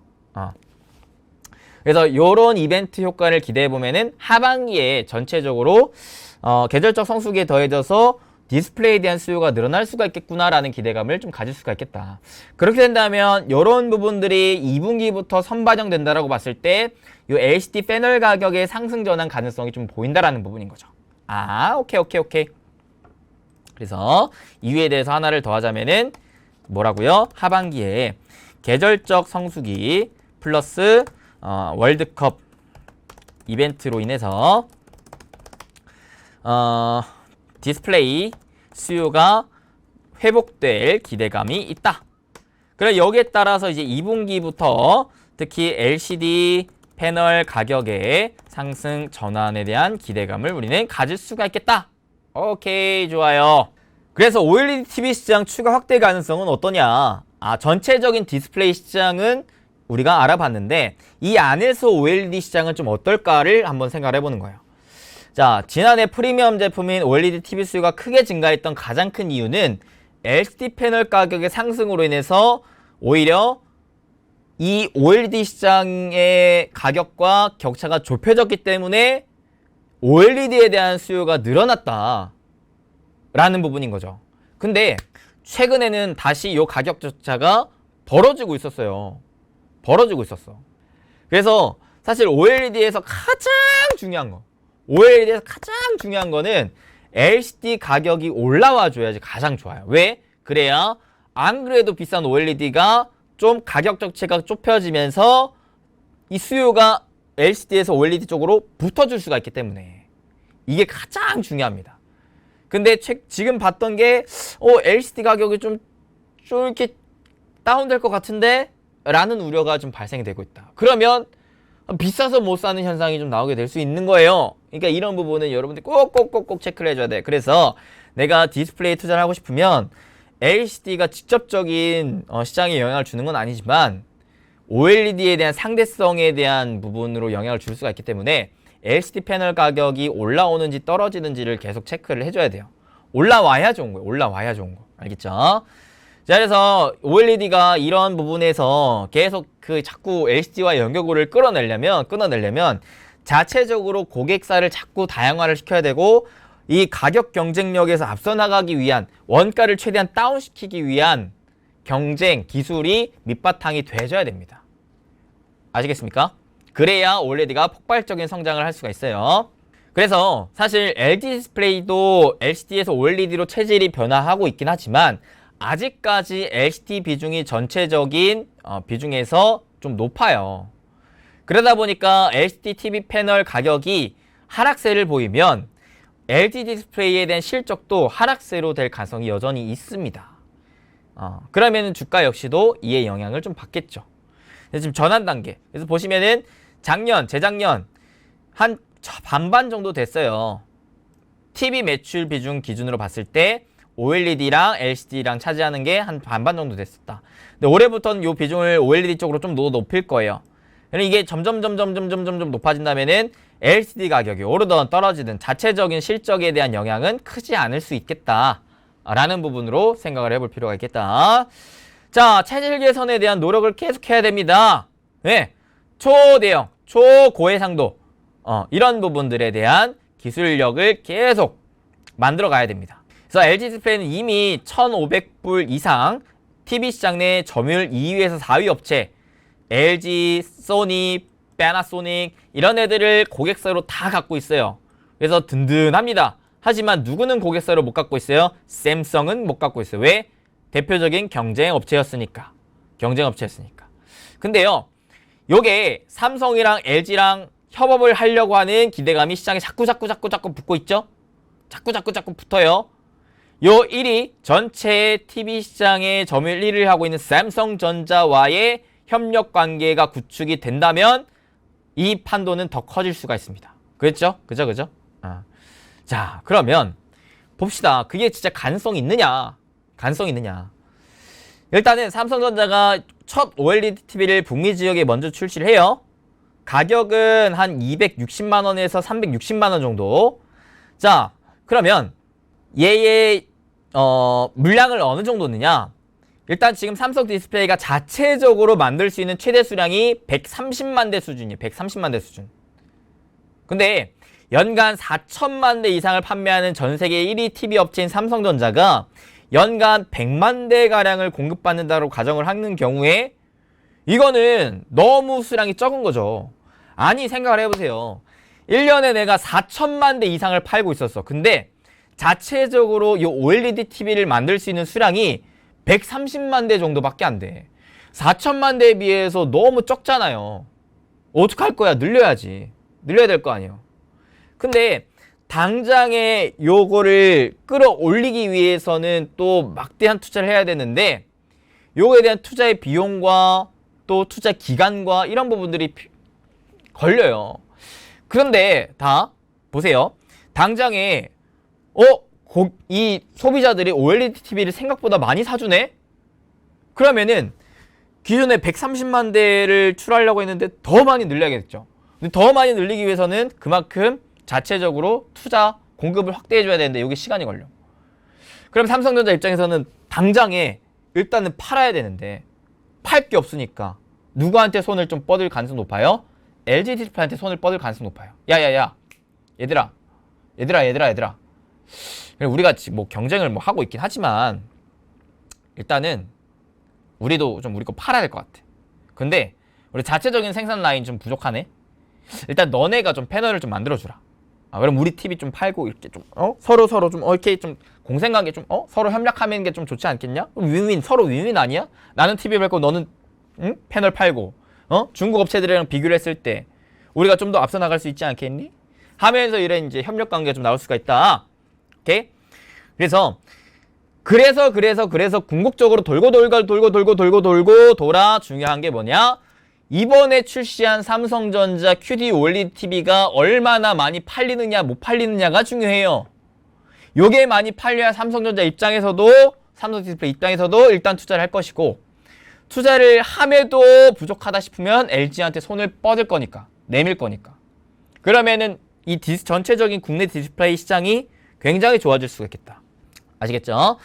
그래서 요런 이벤트 효과를 기대해보면은 하반기에 전체적으로 계절적 성수기에 더해져서 디스플레이에 대한 수요가 늘어날 수가 있겠구나라는 기대감을 좀 가질 수가 있겠다. 그렇게 된다면 이런 부분들이 2분기부터 선반영된다라고 봤을 때 이 LCD 패널 가격의 상승 전환 가능성이 좀 보인다라는 부분인 거죠. 오케이. 그래서 이유에 대해서 하나를 더 하자면은 뭐라고요? 하반기에 계절적 성수기 플러스 월드컵 이벤트로 인해서 디스플레이 수요가 회복될 기대감이 있다. 그래 여기에 따라서 이제 2분기부터 특히 LCD 패널 가격의 상승 전환에 대한 기대감을 우리는 가질 수가 있겠다. 오케이, 좋아요. 그래서 OLED TV 시장 추가 확대 가능성은 어떠냐? 전체적인 디스플레이 시장은 우리가 알아봤는데 이 안에서 OLED 시장은 좀 어떨까를 한번 생각을 해보는 거예요. 자, 지난해 프리미엄 제품인 OLED TV 수요가 크게 증가했던 가장 큰 이유는 LCD 패널 가격의 상승으로 인해서 오히려 이 OLED 시장의 가격과 격차가 좁혀졌기 때문에 OLED에 대한 수요가 늘어났다 라는 부분인 거죠. 근데 최근에는 다시 이 가격 격차가 벌어지고 있었어요. 그래서 사실 OLED에서 가장 중요한 거는 LCD 가격이 올라와 줘야지 가장 좋아요. 왜? 그래야 안 그래도 비싼 OLED가 좀 가격 격차가 좁혀지면서 이 수요가 LCD에서 OLED 쪽으로 붙어줄 수가 있기 때문에 이게 가장 중요합니다. 근데 지금 봤던 게 LCD 가격이 좀 이렇게 다운될 것 같은데 라는 우려가 좀 발생이 되고 있다. 그러면 비싸서 못 사는 현상이 좀 나오게 될 수 있는 거예요. 그러니까 이런 부분은 여러분들이 꼭꼭꼭꼭 체크를 해줘야 돼. 그래서 내가 디스플레이 투자를 하고 싶으면 LCD가 직접적인 시장에 영향을 주는 건 아니지만 OLED에 대한 상대성에 대한 부분으로 영향을 줄 수가 있기 때문에 LCD 패널 가격이 올라오는지 떨어지는지를 계속 체크를 해줘야 돼요. 올라와야 좋은 거예요. 올라와야 좋은 거. 알겠죠? 자, 그래서 OLED가 이런 부분에서 계속 자꾸 LCD와 연결고리를 끊어내려면 자체적으로 고객사를 자꾸 다양화를 시켜야 되고 이 가격 경쟁력에서 앞서 나가기 위한 원가를 최대한 다운시키기 위한 경쟁 기술이 밑바탕이 돼줘야 됩니다. 아시겠습니까? 그래야 OLED가 폭발적인 성장을 할 수가 있어요. 그래서 사실 LG 디스플레이도 LCD에서 OLED로 체질이 변화하고 있긴 하지만 아직까지 LCD 비중이 전체적인 비중에서 좀 높아요. 그러다 보니까 LCD TV 패널 가격이 하락세를 보이면 LG 디스플레이에 대한 실적도 하락세로 될 가능성이 여전히 있습니다. 그러면 주가 역시도 이에 영향을 좀 받겠죠. 지금 전환 단계. 그래서 보시면은 재작년 한 반반 정도 됐어요. TV 매출 비중 기준으로 봤을 때 OLED랑 LCD랑 차지하는 게 한 반반 정도 됐었다. 근데 올해부터는 이 비중을 OLED 쪽으로 좀 더 높일 거예요. 그러니까 이게 점점 높아진다면은 LCD 가격이 오르든 떨어지든 자체적인 실적에 대한 영향은 크지 않을 수 있겠다. 라는 부분으로 생각을 해볼 필요가 있겠다. 자, 체질 개선에 대한 노력을 계속 해야 됩니다. 네. 초대형, 초고해상도 이런 부분들에 대한 기술력을 계속 만들어 가야 됩니다. 그래서 LG 디스플레이는 이미 1,500불 이상 TV 시장 내 점유율 2위에서 4위 업체 LG, 소니, 패나소닉 이런 애들을 고객사로 다 갖고 있어요. 그래서 든든합니다. 하지만 누구는 고객사로 못 갖고 있어요? 샘성은 못 갖고 있어요. 왜? 대표적인 경쟁업체였으니까. 근데요, 요게 삼성이랑 LG랑 협업을 하려고 하는 기대감이 시장에 자꾸 붙고 있죠? 자꾸 붙어요. 요 1위, 전체 TV 시장의 점유율 1위를 하고 있는 삼성전자와의 협력 관계가 구축이 된다면 이 판도는 더 커질 수가 있습니다. 그죠? 자, 그러면 봅시다. 그게 진짜 가능성이 있느냐? 일단은 삼성전자가 첫 OLED TV를 북미 지역에 먼저 출시를 해요. 가격은 한 260만 원에서 360만 원 정도. 자, 그러면 얘의 물량을 어느 정도 넣느냐? 일단 지금 삼성 디스플레이가 자체적으로 만들 수 있는 최대 수량이 130만 대 수준이에요. 130만 대 수준. 근데 연간 4천만 대 이상을 판매하는 전 세계 1위 TV 업체인 삼성전자가 연간 100만 대가량을 공급받는다고 가정을 하는 경우에 이거는 너무 수량이 적은 거죠. 아니, 생각을 해보세요. 1년에 내가 4천만 대 이상을 팔고 있었어. 근데 자체적으로 이 OLED TV를 만들 수 있는 수량이 130만 대 정도밖에 안 돼. 4천만 대에 비해서 너무 적잖아요. 어떡할 거야? 늘려야지. 늘려야 될 거 아니에요. 근데 당장에 요거를 끌어올리기 위해서는 또 막대한 투자를 해야 되는데 요거에 대한 투자의 비용과 또 투자 기간과 이런 부분들이 걸려요. 그런데 다 보세요. 당장에 이 소비자들이 OLED TV를 생각보다 많이 사주네? 그러면은 기존에 130만 대를 출하려고 했는데 더 많이 늘려야겠죠. 근데 더 많이 늘리기 위해서는 그만큼 자체적으로 투자 공급을 확대해줘야 되는데 이게 시간이 걸려. 그럼 삼성전자 입장에서는 당장에 일단은 팔아야 되는데 팔 게 없으니까 누구한테 손을 좀 뻗을 가능성이 높아요? LG 디스플레이한테 손을 뻗을 가능성이 높아요. 야야야 얘들아 우리가 뭐 경쟁을 뭐 하고 있긴 하지만 일단은 우리도 좀 우리 거 팔아야 될 것 같아. 근데 우리 자체적인 생산 라인 좀 부족하네. 일단 너네가 좀 패널을 좀 만들어주라. 그럼 우리 TV 좀 팔고 이렇게 좀 서로 좀 이렇게 좀 공생관계 좀 서로 협력하는 게 좀 좋지 않겠냐? 윈윈 서로 윈윈 아니야? 나는 TV 팔고 너는 패널 팔고 중국 업체들이랑 비교를 했을 때 우리가 좀 더 앞서 나갈 수 있지 않겠니? 하면서 이런 이제 협력 관계가 좀 나올 수가 있다. 오케이? 그래서 그래서 궁극적으로 돌고 돌아 중요한 게 뭐냐? 이번에 출시한 삼성전자 QD OLED TV가 얼마나 많이 팔리느냐 못 팔리느냐가 중요해요. 요게 많이 팔려야 삼성전자 입장에서도 삼성 디스플레이 입장에서도 일단 투자를 할 것이고, 투자를 함에도 부족하다 싶으면 LG한테 손을 뻗을 거니까, 내밀 거니까. 그러면은 이 전체적인 국내 디스플레이 시장이 굉장히 좋아질 수가 있겠다. 아시겠죠?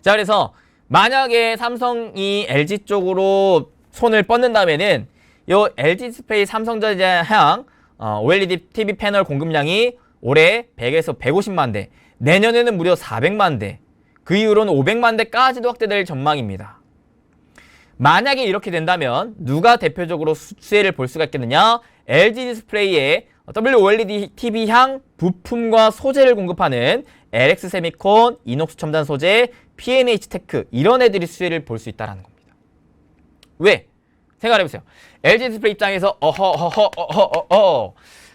자, 그래서 만약에 삼성이 LG 쪽으로 손을 뻗는다면은 요 LG 디스플레이 삼성전자 향 OLED TV 패널 공급량이 올해 100에서 150만 대, 내년에는 무려 400만 대, 그 이후로는 500만 대까지도 확대될 전망입니다. 만약에 이렇게 된다면 누가 대표적으로 수혜를 볼 수가 있겠느냐? LG 디스플레이의 WOLED TV 향 부품과 소재를 공급하는 LX 세미콘, 이녹스 첨단 소재, P&H 테크, 이런 애들이 수혜를 볼 수 있다는 겁니다. 왜? 생각해보세요. LG 디스플레이 입장에서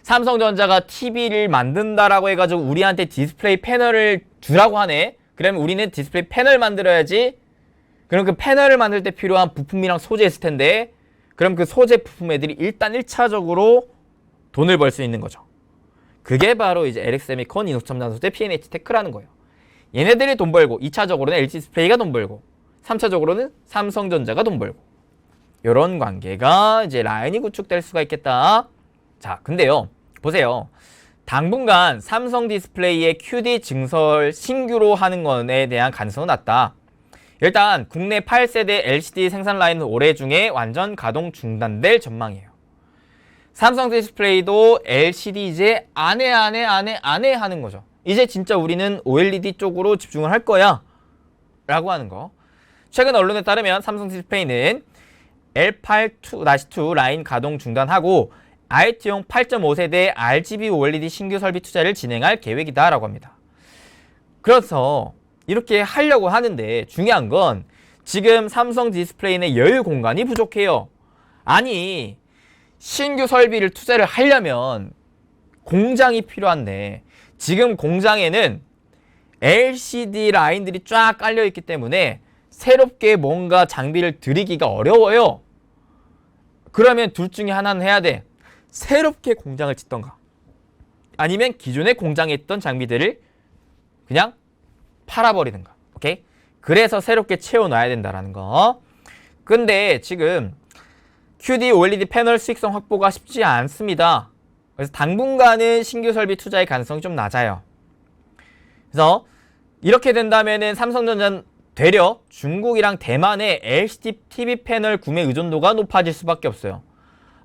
삼성전자가 TV를 만든다라고 해가지고 우리한테 디스플레이 패널을 주라고 하네. 그러면 우리는 디스플레이 패널 만들어야지. 그럼 그 패널을 만들 때 필요한 부품이랑 소재 있을 텐데, 그럼 그 소재 부품 애들이 일단 1차적으로 돈을 벌 수 있는 거죠. 그게 바로 이제 LX 세미콘, 이녹스 첨단 소재, P&H 테크라는 거예요. 얘네들이 돈 벌고, 2차적으로는 LG 디스플레이가 돈 벌고, 3차적으로는 삼성전자가 돈 벌고, 이런 관계가 이제 라인이 구축될 수가 있겠다. 자, 근데요, 보세요. 당분간 삼성 디스플레이의 QD 증설 신규로 하는 것에 대한 가능성은 낮다. 일단 국내 8세대 LCD 생산 라인은 올해 중에 완전 가동 중단될 전망이에요. 삼성 디스플레이도 LCD 이제 안에 하는 거죠. 이제 진짜 우리는 OLED 쪽으로 집중을 할 거야 라고 하는 거. 최근 언론에 따르면 삼성 디스플레이는 L8-2 라인 가동 중단하고 IT용 8.5세대 RGB OLED 신규 설비 투자를 진행할 계획이다 라고 합니다. 그래서 이렇게 하려고 하는데 중요한 건 지금 삼성 디스플레이는 여유 공간이 부족해요. 아니, 신규 설비를 투자를 하려면 공장이 필요한데 지금 공장에는 LCD 라인들이 쫙 깔려 있기 때문에 새롭게 뭔가 장비를 들이기가 어려워요. 그러면 둘 중에 하나는 해야 돼. 새롭게 공장을 짓던가, 아니면 기존의 공장에 있던 장비들을 그냥 팔아버리든가. 오케이? 그래서 새롭게 채워놔야 된다라는 거. 근데 지금 QD OLED 패널 수익성 확보가 쉽지 않습니다. 그래서 당분간은 신규 설비 투자의 가능성이 좀 낮아요. 그래서 이렇게 된다면은 삼성전자는 되려 중국이랑 대만의 LCD TV 패널 구매 의존도가 높아질 수밖에 없어요.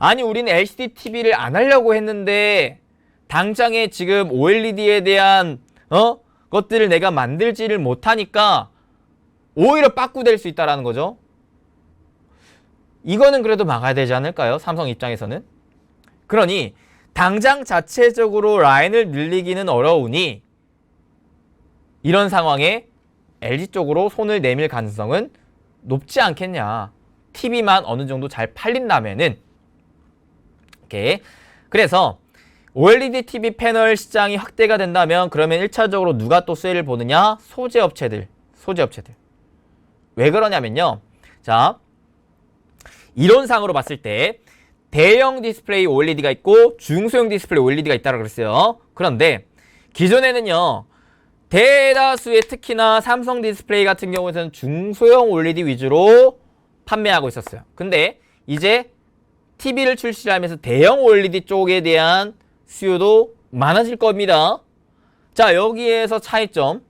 아니, 우리는 LCD TV를 안 하려고 했는데 당장에 지금 OLED에 대한 것들을 내가 만들지를 못하니까 오히려 빠꾸될 수 있다는 거죠. 이거는 그래도 막아야 되지 않을까요? 삼성 입장에서는. 그러니 당장 자체적으로 라인을 늘리기는 어려우니 이런 상황에 LG 쪽으로 손을 내밀 가능성은 높지 않겠냐. TV만 어느 정도 잘 팔린다면은. 오케이. 그래서 OLED TV 패널 시장이 확대가 된다면 그러면 1차적으로 누가 또 수혜를 보느냐? 소재 업체들. 왜 그러냐면요. 자, 이론상으로 봤을 때 대형 디스플레이 OLED가 있고 중소형 디스플레이 OLED가 있다고 그랬어요. 그런데 기존에는요, 대다수의 특히나 삼성 디스플레이 같은 경우에는 중소형 OLED 위주로 판매하고 있었어요. 근데 이제 TV를 출시하면서 대형 OLED 쪽에 대한 수요도 많아질 겁니다. 자, 여기에서 차이점.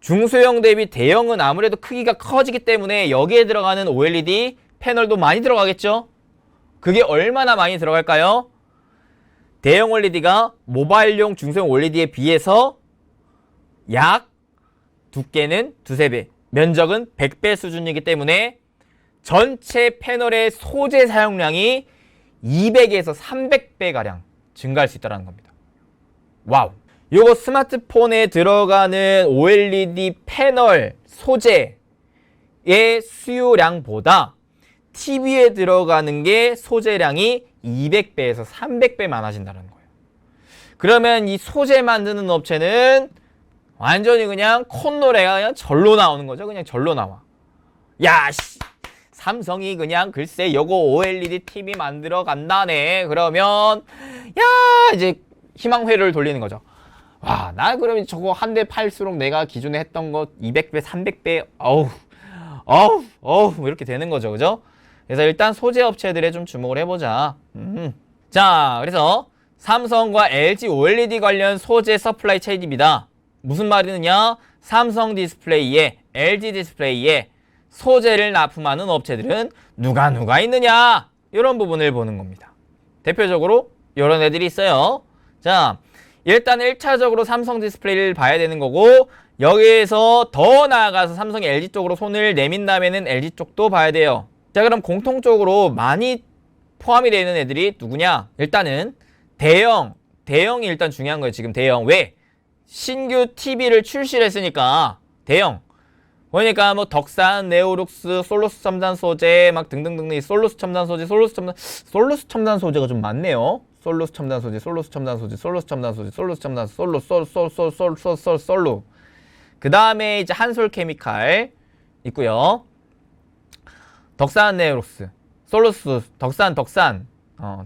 중소형 대비 대형은 아무래도 크기가 커지기 때문에 여기에 들어가는 OLED 패널도 많이 들어가겠죠? 그게 얼마나 많이 들어갈까요? 대형 OLED가 모바일용 중소형 OLED에 비해서 약 두께는 두세 배, 면적은 100배 수준이기 때문에 전체 패널의 소재 사용량이 200에서 300배가량 증가할 수 있다는 겁니다. 와우! 요거 스마트폰에 들어가는 OLED 패널 소재의 수요량보다 TV에 들어가는 게 소재량이 200배에서 300배 많아진다는 거예요. 그러면 이 소재 만드는 업체는 완전히 그냥 콧노래가 그냥 절로 나오는 거죠. 그냥 절로 나와. 야, 씨. 삼성이 그냥 글쎄 요거 OLED TV 만들어 간다네. 그러면 야, 이제 희망회를 돌리는 거죠. 와, 나 그러면 저거 한 대 팔수록 내가 기존에 했던 거 200배, 300배, 뭐 이렇게 되는 거죠. 그죠? 그래서 일단 소재 업체들에 좀 주목을 해보자. 자, 그래서 삼성과 LG OLED 관련 소재 서플라이 체인입니다. 무슨 말이느냐? 삼성 디스플레이에, LG 디스플레이에 소재를 납품하는 업체들은 누가 있느냐? 이런 부분을 보는 겁니다. 대표적으로 이런 애들이 있어요. 자, 일단 1차적으로 삼성 디스플레이를 봐야 되는 거고, 여기에서 더 나아가서 삼성이 LG 쪽으로 손을 내민다면은 LG 쪽도 봐야 돼요. 자, 그럼 공통적으로 많이 포함이 되는 애들이 누구냐? 일단은 대형이 일단 중요한 거예요. 지금 대형. 왜? 신규 TV를 출시를 했으니까 대형. 그러니까 뭐 덕산, 네오룩스, 솔루스 첨단 소재 막 등등등등. 솔루스 첨단 소재, 솔루스 첨단 소재가 좀 많네요. 솔루. 그 다음에 이제 한솔 케미칼 있고요. 덕산, 네오룩스, 솔루스, 덕산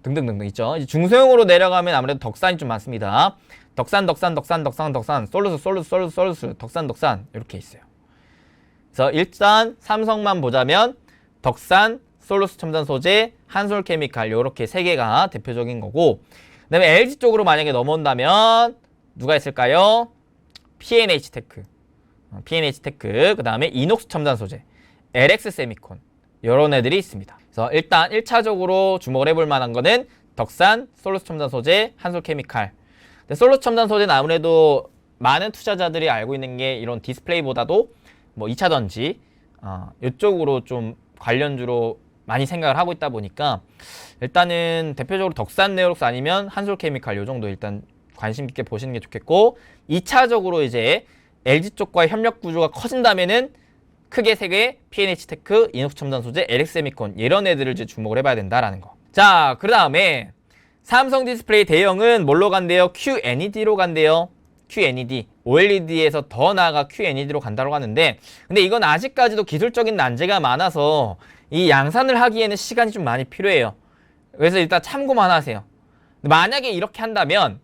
등등등등 있죠. 이제 중소형으로 내려가면 아무래도 덕산이 좀 많습니다. 덕산, 솔루스, 덕산 이렇게 있어요. 그래서 일단 삼성만 보자면 덕산, 솔루스 첨단 소재, 한솔 케미칼 이렇게 세 개가 대표적인 거고, 그 다음에 LG 쪽으로 만약에 넘어온다면 누가 있을까요? P&H테크, 그 다음에 이녹스 첨단 소재, LX 세미콘 이런 애들이 있습니다. 그래서 일단 1차적으로 주목을 해볼 만한 거는 덕산, 솔루스 첨단 소재, 한솔 케미칼. 근데 솔루스 첨단 소재는 아무래도 많은 투자자들이 알고 있는 게 이런 디스플레이보다도 뭐 2차전지 이쪽으로 좀 관련주로 많이 생각을 하고 있다 보니까 일단은 대표적으로 덕산, 네오룩스 아니면 한솔 케미칼 요 정도 일단 관심 있게 보시는 게 좋겠고, 2차적으로 이제 LG 쪽과의 협력 구조가 커진다면은 크게 세 개, P&H테크, 이녹스 첨단 소재, LX 세미콘 이런 애들을 이제 주목을 해봐야 된다라는 거. 자, 그 다음에 삼성 디스플레이 대형은 뭘로 간대요? QNED로 간대요. QNED, OLED에서 더 나아가 QNED로 간다고 하는데, 근데 이건 아직까지도 기술적인 난제가 많아서 이 양산을 하기에는 시간이 좀 많이 필요해요. 그래서 일단 참고만 하세요. 만약에 이렇게 한다면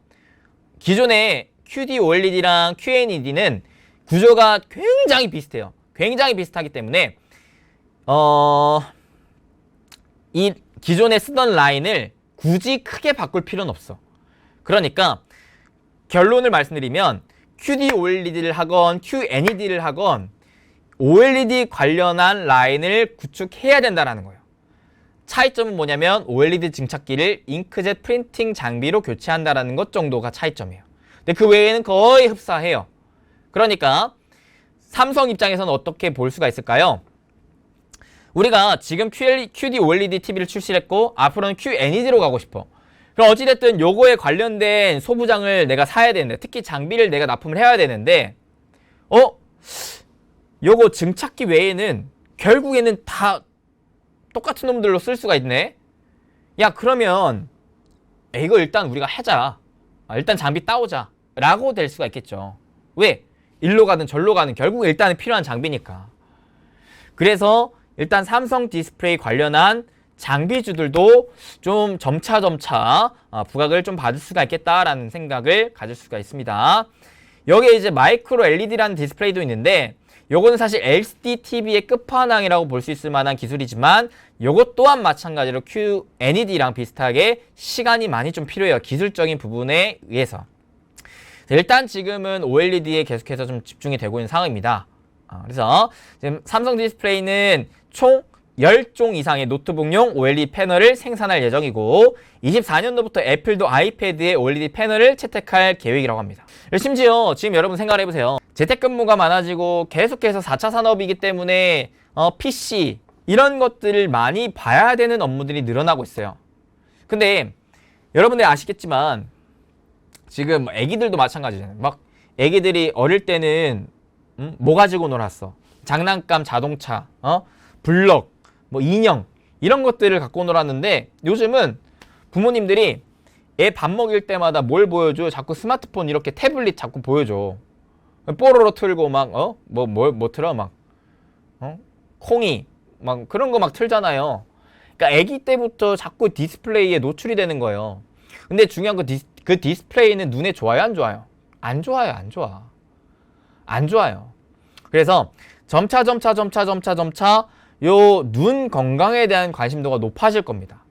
기존의 QD OLED랑 QNED는 구조가 굉장히 비슷해요. 굉장히 비슷하기 때문에 이 기존에 쓰던 라인을 굳이 크게 바꿀 필요는 없어. 그러니까 결론을 말씀드리면 QD OLED를 하건 QNED를 하건 OLED 관련한 라인을 구축해야 된다는 거예요. 차이점은 뭐냐면 OLED 증착기를 잉크젯 프린팅 장비로 교체한다는 것 정도가 차이점이에요. 근데 그 외에는 거의 흡사해요. 그러니까 삼성 입장에서는 어떻게 볼 수가 있을까요? 우리가 지금 QD OLED TV를 출시했고 앞으로는 QNED로 가고 싶어. 그럼 어찌됐든 요거에 관련된 소부장을 내가 사야 되는데, 특히 장비를 내가 납품을 해야 되는데 요거 증착기 외에는 결국에는 다 똑같은 놈들로 쓸 수가 있네. 야, 그러면 이거 일단 우리가 하자. 일단 장비 따오자 라고 될 수가 있겠죠. 왜? 일로 가든 절로 가든 결국 일단은 필요한 장비니까. 그래서 일단 삼성 디스플레이 관련한 장비주들도 좀 점차 부각을 좀 받을 수가 있겠다라는 생각을 가질 수가 있습니다. 여기에 이제 마이크로 LED라는 디스플레이도 있는데, 요거는 사실 LCD TV의 끝판왕이라고 볼 수 있을 만한 기술이지만 요것 또한 마찬가지로 QNED랑 비슷하게 시간이 많이 좀 필요해요. 기술적인 부분에 의해서. 일단 지금은 OLED에 계속해서 좀 집중이 되고 있는 상황입니다. 그래서 지금 삼성 디스플레이는 총 10종 이상의 노트북용 OLED 패널을 생산할 예정이고, 24년도부터 애플도 아이패드에 OLED 패널을 채택할 계획이라고 합니다. 심지어 지금 여러분 생각을 해보세요. 재택근무가 많아지고 계속해서 4차 산업이기 때문에 PC 이런 것들을 많이 봐야 되는 업무들이 늘어나고 있어요. 근데 여러분들 아시겠지만 지금 애기들도 마찬가지잖아요. 막 애기들이 어릴 때는 뭐 가지고 놀았어? 장난감, 자동차, 블럭, 뭐 인형 이런 것들을 갖고 놀았는데, 요즘은 부모님들이 애 밥 먹일 때마다 뭘 보여줘? 자꾸 스마트폰 이렇게 태블릿 자꾸 보여줘. 뽀로로 틀고 막 뭐 틀어 막 콩이 막 그런 거 막 틀잖아요. 그러니까 아기 때부터 자꾸 디스플레이에 노출이 되는 거예요. 근데 중요한 건 그 디스플레이는 눈에 좋아요, 안 좋아요? 안 좋아요, 안 좋아. 안 좋아요. 그래서 점차 요 눈 건강에 대한 관심도가 높아질 겁니다.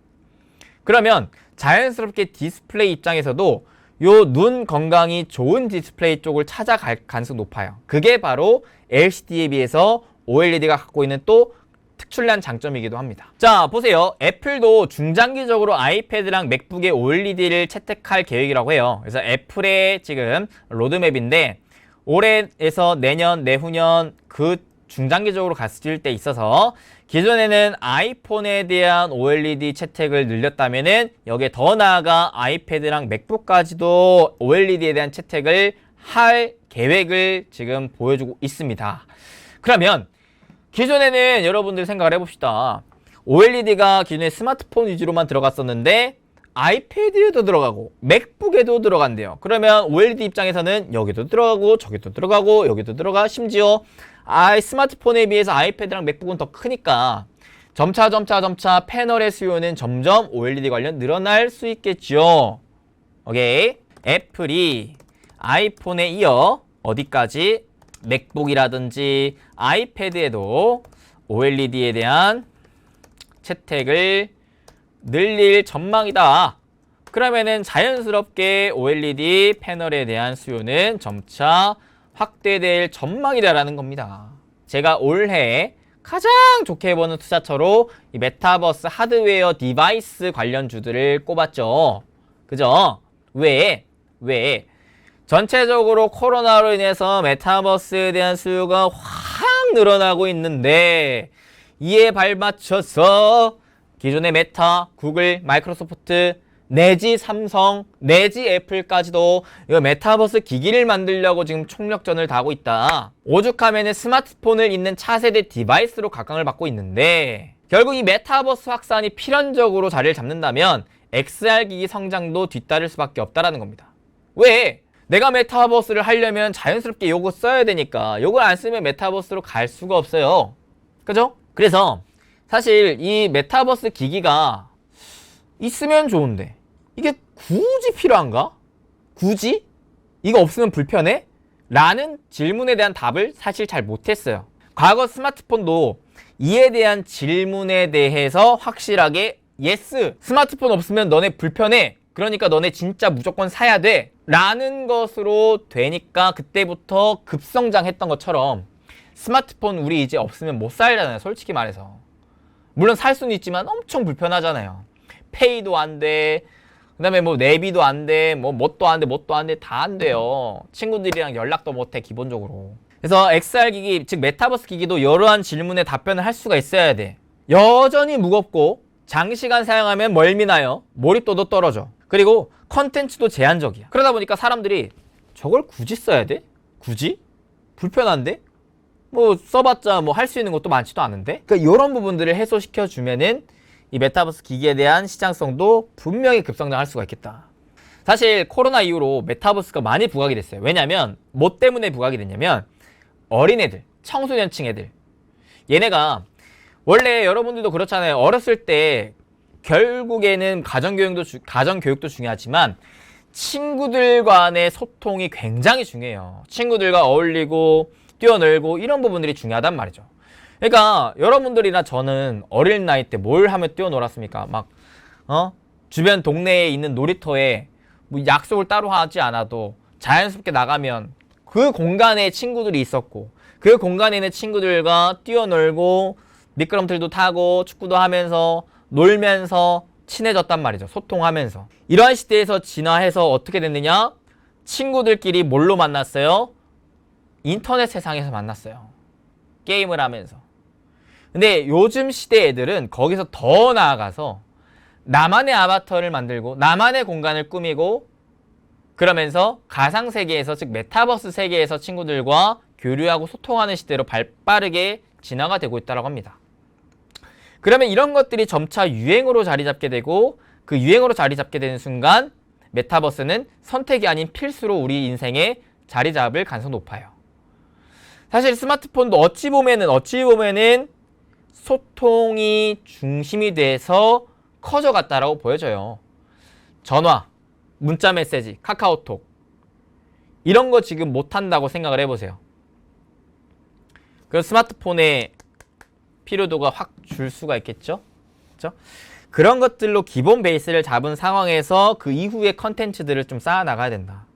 그러면 자연스럽게 디스플레이 입장에서도 요 눈 건강이 좋은 디스플레이 쪽을 찾아갈 가능성이 높아요. 그게 바로 LCD에 비해서 OLED가 갖고 있는 또 특출난 장점이기도 합니다. 자, 보세요. 애플도 중장기적으로 아이패드랑 맥북에 OLED를 채택할 계획이라고 해요. 그래서 애플의 지금 로드맵인데 올해에서 내년, 내후년 그 중장기적으로 갔을 때 있어서 기존에는 아이폰에 대한 OLED 채택을 늘렸다면은 여기에 더 나아가 아이패드랑 맥북까지도 OLED에 대한 채택을 할 계획을 지금 보여주고 있습니다. 그러면 기존에는 여러분들 생각을 해봅시다. OLED가 기존에 스마트폰 위주로만 들어갔었는데 아이패드에도 들어가고 맥북에도 들어간대요. 그러면 OLED 입장에서는 여기도 들어가고 저기도 들어가고 여기도 들어가, 심지어 스마트폰에 비해서 아이패드랑 맥북은 더 크니까 점차 패널의 수요는 점점 OLED 관련 늘어날 수 있겠죠. 오케이. 애플이 아이폰에 이어 어디까지? 맥북이라든지 아이패드에도 OLED에 대한 채택을 늘릴 전망이다. 그러면은 자연스럽게 OLED 패널에 대한 수요는 점차 확대될 전망이다라는 겁니다. 제가 올해 가장 좋게 보는 투자처로 이 메타버스 하드웨어 디바이스 관련주들을 꼽았죠. 그죠? 왜? 전체적으로 코로나로 인해서 메타버스에 대한 수요가 확 늘어나고 있는데 이에 발맞춰서 기존의 메타, 구글, 마이크로소프트 내지 삼성, 내지 애플까지도 이 메타버스 기기를 만들려고 지금 총력전을 다하고 있다. 오죽하면 스마트폰을 있는 차세대 디바이스로 각광을 받고 있는데 결국 이 메타버스 확산이 필연적으로 자리를 잡는다면 XR 기기 성장도 뒤따를 수밖에 없다라는 겁니다. 왜? 내가 메타버스를 하려면 자연스럽게 요거 써야 되니까 요걸 안 쓰면 메타버스로 갈 수가 없어요. 그죠? 그래서 사실 이 메타버스 기기가 있으면 좋은데 이게 굳이 필요한가? 굳이? 이거 없으면 불편해? 라는 질문에 대한 답을 사실 잘 못했어요. 과거 스마트폰도 이에 대한 질문에 대해서 확실하게 예스! 스마트폰 없으면 너네 불편해! 그러니까 너네 진짜 무조건 사야 돼! 라는 것으로 되니까 그때부터 급성장했던 것처럼 스마트폰 우리 이제 없으면 못 살잖아요. 솔직히 말해서. 물론 살 수는 있지만 엄청 불편하잖아요. 페이도 안 돼. 그 다음에 뭐 내비도 안 돼. 뭣도 안 돼. 다 안 돼요. 친구들이랑 연락도 못 해, 기본적으로. 그래서 XR 기기, 즉 메타버스 기기도 이러한 질문에 답변을 할 수가 있어야 돼. 여전히 무겁고 장시간 사용하면 멀미나요. 몰입도도 떨어져. 그리고 컨텐츠도 제한적이야. 그러다 보니까 사람들이 저걸 굳이 써야 돼? 굳이? 불편한데? 뭐 써봤자 뭐 할 수 있는 것도 많지도 않은데? 그러니까 이런 부분들을 해소시켜 주면은 이 메타버스 기기에 대한 시장성도 분명히 급성장할 수가 있겠다. 사실 코로나 이후로 메타버스가 많이 부각이 됐어요. 왜냐면 뭐 때문에 부각이 됐냐면 어린애들, 청소년층 애들, 얘네가 원래 여러분들도 그렇잖아요. 어렸을 때 결국에는 가정교육도 중요하지만 친구들 간의 소통이 굉장히 중요해요. 친구들과 어울리고 뛰어놀고 이런 부분들이 중요하단 말이죠. 그러니까 여러분들이나 저는 어린 나이 때 뭘 하며 뛰어놀았습니까? 막 주변 동네에 있는 놀이터에 뭐 약속을 따로 하지 않아도 자연스럽게 나가면 그 공간에 친구들이 있었고 그 공간에 있는 친구들과 뛰어놀고 미끄럼틀도 타고 축구도 하면서 놀면서 친해졌단 말이죠. 소통하면서. 이러한 시대에서 진화해서 어떻게 됐느냐? 친구들끼리 뭘로 만났어요? 인터넷 세상에서 만났어요. 게임을 하면서. 근데 요즘 시대 애들은 거기서 더 나아가서 나만의 아바타를 만들고 나만의 공간을 꾸미고 그러면서 가상세계에서, 즉 메타버스 세계에서 친구들과 교류하고 소통하는 시대로 발빠르게 진화가 되고 있다고 합니다. 그러면 이런 것들이 점차 유행으로 자리 잡게 되고 그 유행으로 자리 잡게 되는 순간 메타버스는 선택이 아닌 필수로 우리 인생에 자리 잡을 가능성이 높아요. 사실 스마트폰도 어찌 보면은 소통이 중심이 돼서 커져갔다라고 보여져요. 전화, 문자 메시지, 카카오톡 이런 거 지금 못한다고 생각을 해보세요. 그 스마트폰의 필요도가 확 줄 수가 있겠죠? 그렇죠? 그런 것들로 기본 베이스를 잡은 상황에서 그 이후의 컨텐츠들을 좀 쌓아 나가야 된다.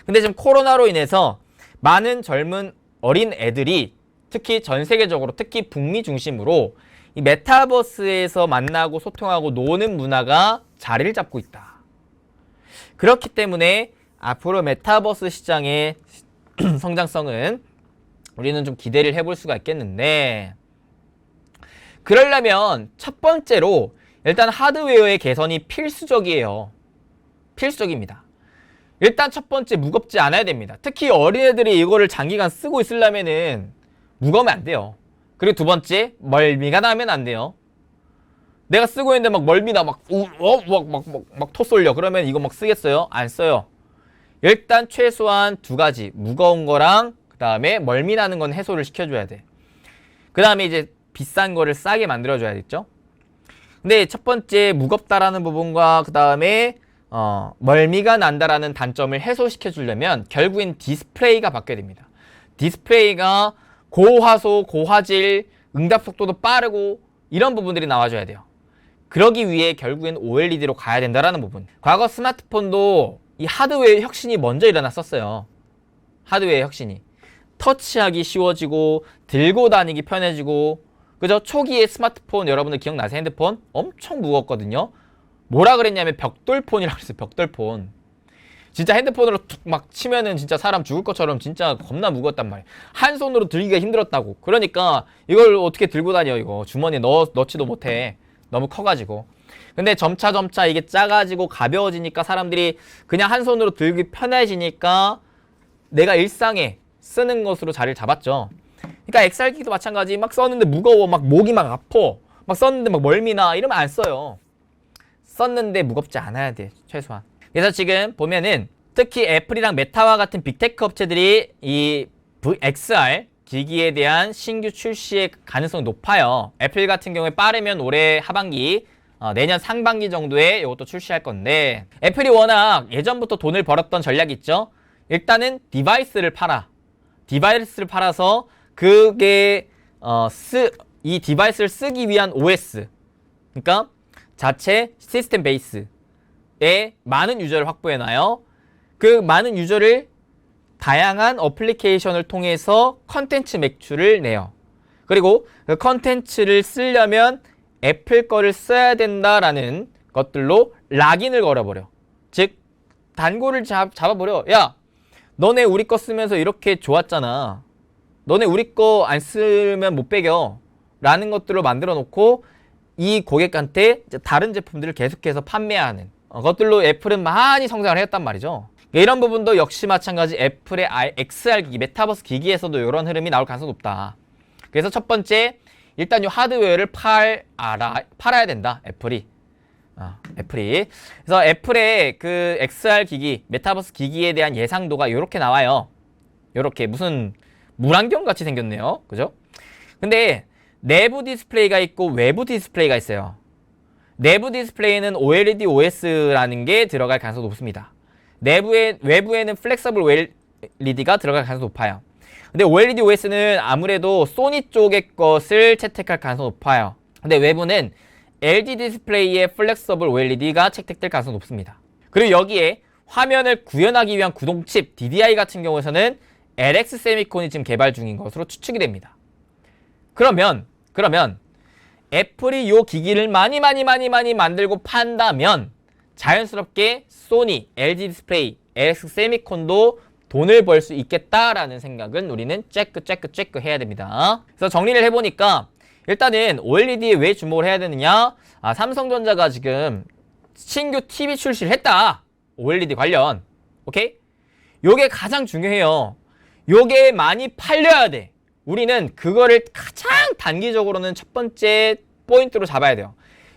근데 지금 코로나로 인해서 많은 젊은 어린 애들이 특히 전 세계적으로 특히 북미 중심으로 이 메타버스에서 만나고 소통하고 노는 문화가 자리를 잡고 있다. 그렇기 때문에 앞으로 메타버스 시장의 성장성은 우리는 좀 기대를 해볼 수가 있겠는데, 그러려면 첫 번째로 일단 하드웨어의 개선이 필수적이에요. 필수적입니다. 일단 첫 번째 무겁지 않아야 됩니다. 특히 어린애들이 이거를 장기간 쓰고 있으려면은 무거우면 안 돼요. 그리고 두 번째, 멀미가 나면 안 돼요. 내가 쓰고 있는데 막 멀미나 막 토 쏠려. 그러면 이거 막 쓰겠어요? 안 써요. 일단 최소한 두 가지, 무거운 거랑 그 다음에 멀미 나는 건 해소를 시켜줘야 돼. 그 다음에 이제 비싼 거를 싸게 만들어줘야겠죠? 근데 첫 번째 무겁다라는 부분과 그 다음에 멀미가 난다라는 단점을 해소시켜 주려면 결국엔 디스플레이가 바뀌어야 됩니다. 디스플레이가 고화소, 고화질, 응답 속도도 빠르고 이런 부분들이 나와줘야 돼요. 그러기 위해 결국엔 OLED로 가야 된다라는 부분. 과거 스마트폰도 이 하드웨어 혁신이 먼저 일어났었어요. 하드웨어 혁신이. 터치하기 쉬워지고 들고 다니기 편해지고, 그죠? 초기에 스마트폰 여러분들 기억나세요? 핸드폰 엄청 무겁거든요. 뭐라 그랬냐면 벽돌폰이라고 그랬어요. 벽돌폰. 진짜 핸드폰으로 툭 막 치면은 진짜 사람 죽을 것처럼 진짜 겁나 무거웠단 말이에요. 한 손으로 들기가 힘들었다고. 그러니까 이걸 어떻게 들고 다녀, 이거. 주머니에 넣지도 못해. 너무 커가지고. 근데 점차 이게 작아지고 가벼워지니까 사람들이 그냥 한 손으로 들기 편해지니까 내가 일상에 쓰는 것으로 자리를 잡았죠. 그러니까 XR기도 마찬가지. 막 썼는데 무거워. 막 목이 막 아파. 막 썼는데 막 멀미나. 이러면 안 써요. 썼는데 무겁지 않아야 돼, 최소한. 그래서 지금 보면은 특히 애플이랑 메타와 같은 빅테크 업체들이 이 XR 기기에 대한 신규 출시의 가능성이 높아요. 애플 같은 경우에 빠르면 올해 하반기, 내년 상반기 정도에 이것도 출시할 건데, 애플이 워낙 예전부터 돈을 벌었던 전략이 있죠. 일단은 디바이스를 팔아. 디바이스를 팔아서 그게 이 디바이스를 쓰기 위한 OS, 그러니까 자체 시스템 베이스에 많은 유저를 확보해놔요. 그 많은 유저를 다양한 어플리케이션을 통해서 컨텐츠 매출을 내요. 그리고 그 컨텐츠를 쓰려면 애플 거를 써야 된다라는 것들로 락인을 걸어버려. 즉 단골을 잡아버려. 야, 너네 우리 거 쓰면서 이렇게 좋았잖아. 너네 우리 거 안 쓰면 못 배겨. 라는 것들로 만들어 놓고 이 고객한테 다른 제품들을 계속해서 판매하는 것들로 애플은 많이 성장을 했단 말이죠. 이런 부분도 역시 마찬가지 애플의 XR 기기, 메타버스 기기에서도 이런 흐름이 나올 가능성이 높다. 그래서 첫 번째, 일단 이 하드웨어를 팔아야 된다. 애플이. 그래서 애플의 그 XR 기기, 메타버스 기기에 대한 예상도가 이렇게 나와요. 이렇게 무슨 물안경 같이 생겼네요. 그죠? 근데 내부 디스플레이가 있고 외부 디스플레이가 있어요. 내부 디스플레이는 OLED OS라는 게 들어갈 가능성이 높습니다. 외부에는 플렉서블 OLED가 들어갈 가능성이 높아요. 근데 OLED OS는 아무래도 소니 쪽의 것을 채택할 가능성이 높아요. 근데 외부는 LG 디스플레이의 플렉서블 OLED가 채택될 가능성이 높습니다. 그리고 여기에 화면을 구현하기 위한 구동칩 DDI 같은 경우에서는 LX 세미콘이 지금 개발 중인 것으로 추측이 됩니다. 그러면 애플이 이 기기를 많이 만들고 판다면 자연스럽게 소니, LG 디스플레이, LX 세미콘도 돈을 벌 수 있겠다라는 생각은 우리는 체크 해야 됩니다. 그래서 정리를 해보니까 일단은 OLED에 왜 주목을 해야 되느냐? 삼성전자가 지금 신규 TV 출시를 했다. OLED 관련. 오케이? 요게 가장 중요해요. 요게 많이 팔려야 돼. 우리는 그거를 가장 단기적으로는 첫 번째 포인트로 잡아야 돼요.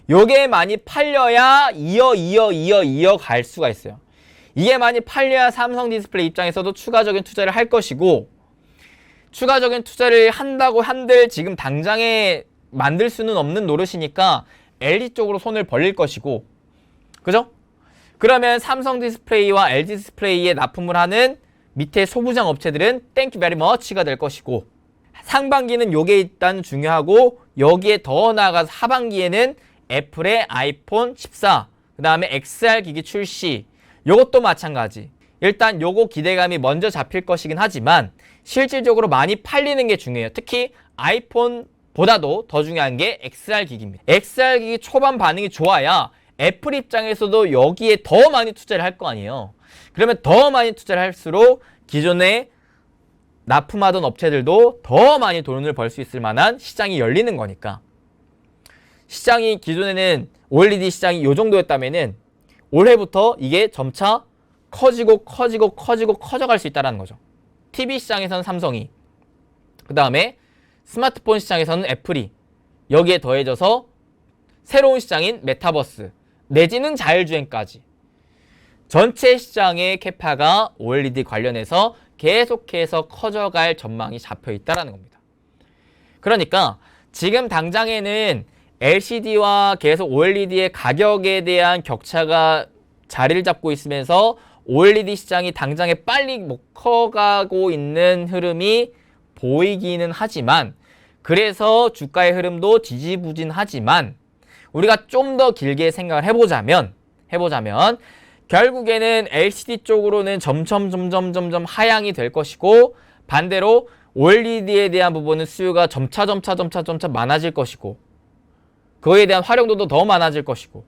요게 많이 팔려야 이어 갈 수가 있어요. 이게 많이 팔려야 삼성 디스플레이 입장에서도 추가적인 투자를 할 것이고, 추가적인 투자를 한다고 한들 지금 당장에 만들 수는 없는 노릇이니까 LG 쪽으로 손을 벌릴 것이고, 그죠? 그러면 삼성 디스플레이와 LG 디스플레이에 납품을 하는 밑에 소부장 업체들은 땡큐 베리 머치가 될 것이고, 상반기는 요게 일단 중요하고, 여기에 더 나아가서 하반기에는 애플의 아이폰 14, 그 다음에 XR 기기 출시, 요것도 마찬가지. 일단 요거 기대감이 먼저 잡힐 것이긴 하지만 실질적으로 많이 팔리는 게 중요해요. 특히 아이폰보다도 더 중요한 게 XR 기기입니다. XR 기기 초반 반응이 좋아야 애플 입장에서도 여기에 더 많이 투자를 할 거 아니에요. 그러면 더 많이 투자를 할수록 기존에 납품하던 업체들도 더 많이 돈을 벌 수 있을 만한 시장이 열리는 거니까. 시장이 기존에는 OLED 시장이 요 정도였다면은 올해부터 이게 점차 커져갈 수 있다는 거죠. TV 시장에서는 삼성이, 그 다음에 스마트폰 시장에서는 애플이, 여기에 더해져서 새로운 시장인 메타버스 내지는 자율주행까지 전체 시장의 캐파가 OLED 관련해서 계속해서 커져갈 전망이 잡혀 있다는 겁니다. 그러니까 지금 당장에는 LCD와 계속 OLED의 가격에 대한 격차가 자리를 잡고 있으면서 OLED 시장이 당장에 빨리 커가고 있는 흐름이 보이기는 하지만, 그래서 주가의 흐름도 지지부진하지만, 우리가 좀 더 길게 생각을 해보자면 결국에는 LCD 쪽으로는 점점 하향이 될 것이고, 반대로 OLED에 대한 부분은 수요가 점차 많아질 것이고, 그거에 대한 활용도도 더 많아질 것이고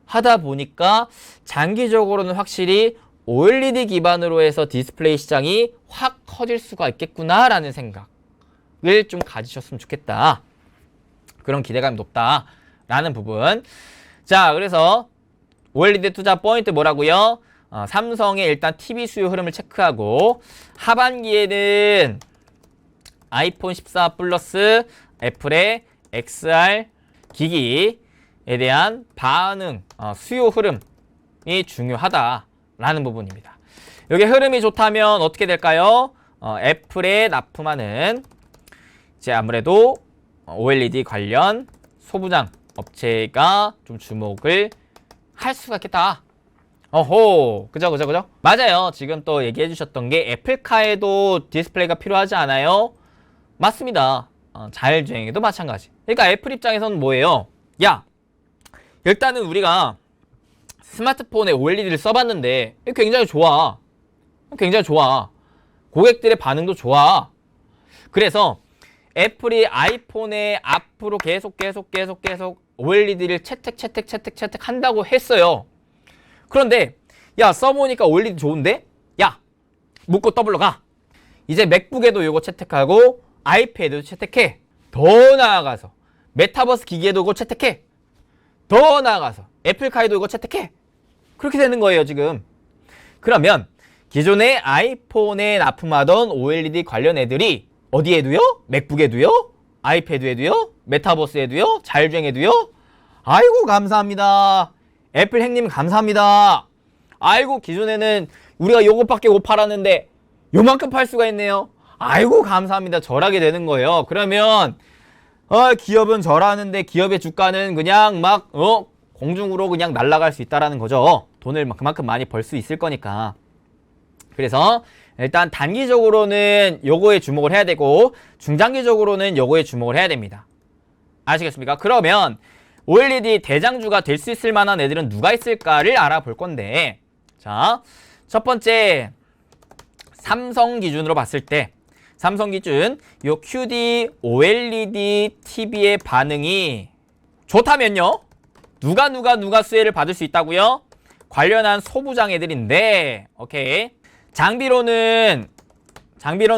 하다 보니까 장기적으로는 확실히 OLED 기반으로 해서 디스플레이 시장이 확 커질 수가 있겠구나라는 생각을 좀 가지셨으면 좋겠다. 그런 기대감이 높다라는 부분. 자, 그래서 OLED 투자 포인트 뭐라고요? 삼성의 일단 TV 수요 흐름을 체크하고, 하반기에는 아이폰 14 플러스 애플의 XR 기기에 대한 반응, 수요 흐름이 중요하다라는 부분입니다. 여기 흐름이 좋다면 어떻게 될까요? 애플에 납품하는 이제 아무래도 OLED 관련 소부장 업체가 좀 주목을 할 수가 있겠다. 어호, 그죠? 맞아요. 지금 또 얘기해 주셨던 게 애플카에도 디스플레이가 필요하지 않아요? 맞습니다. 자율주행에도 마찬가지. 그러니까 애플 입장에서는 뭐예요? 야, 일단은 우리가 스마트폰에 OLED를 써봤는데 굉장히 좋아. 고객들의 반응도 좋아. 그래서 애플이 아이폰에 앞으로 계속 OLED를 채택 한다고 했어요. 그런데 야, 써보니까 OLED 좋은데? 야, 묶고 더블로 가. 이제 맥북에도 이거 채택하고 아이패드도 채택해. 더 나아가서 메타버스 기기에도 이거 채택해. 더 나아가서 애플카에도 이거 채택해. 그렇게 되는 거예요 지금. 그러면 기존의 아이폰에 납품하던 OLED 관련 애들이 어디에도요? 맥북에도요? 아이패드에도요? 메타버스에도요? 자율주행에도요? 아이고 감사합니다. 애플 행님 감사합니다. 아이고 기존에는 우리가 요것밖에 못 팔았는데 요만큼 팔 수가 있네요. 아이고 감사합니다. 절하게 되는 거예요. 그러면 기업은 절하는데 기업의 주가는 그냥 막 공중으로 그냥 날아갈 수 있다라는 거죠. 돈을 그만큼 많이 벌 수 있을 거니까. 그래서 일단 단기적으로는 요거에 주목을 해야 되고, 중장기적으로는 요거에 주목을 해야 됩니다. 아시겠습니까? 그러면 OLED 대장주가 될 수 있을 만한 애들은 누가 있을까를 알아볼 건데, 자, 첫 번째 삼성 기준으로 봤을 때, 삼성 기준 요 QD OLED TV의 반응이 좋다면요, 누가 수혜를 받을 수 있다고요? 관련한 소부장 애들인데, 오케이. 장비로는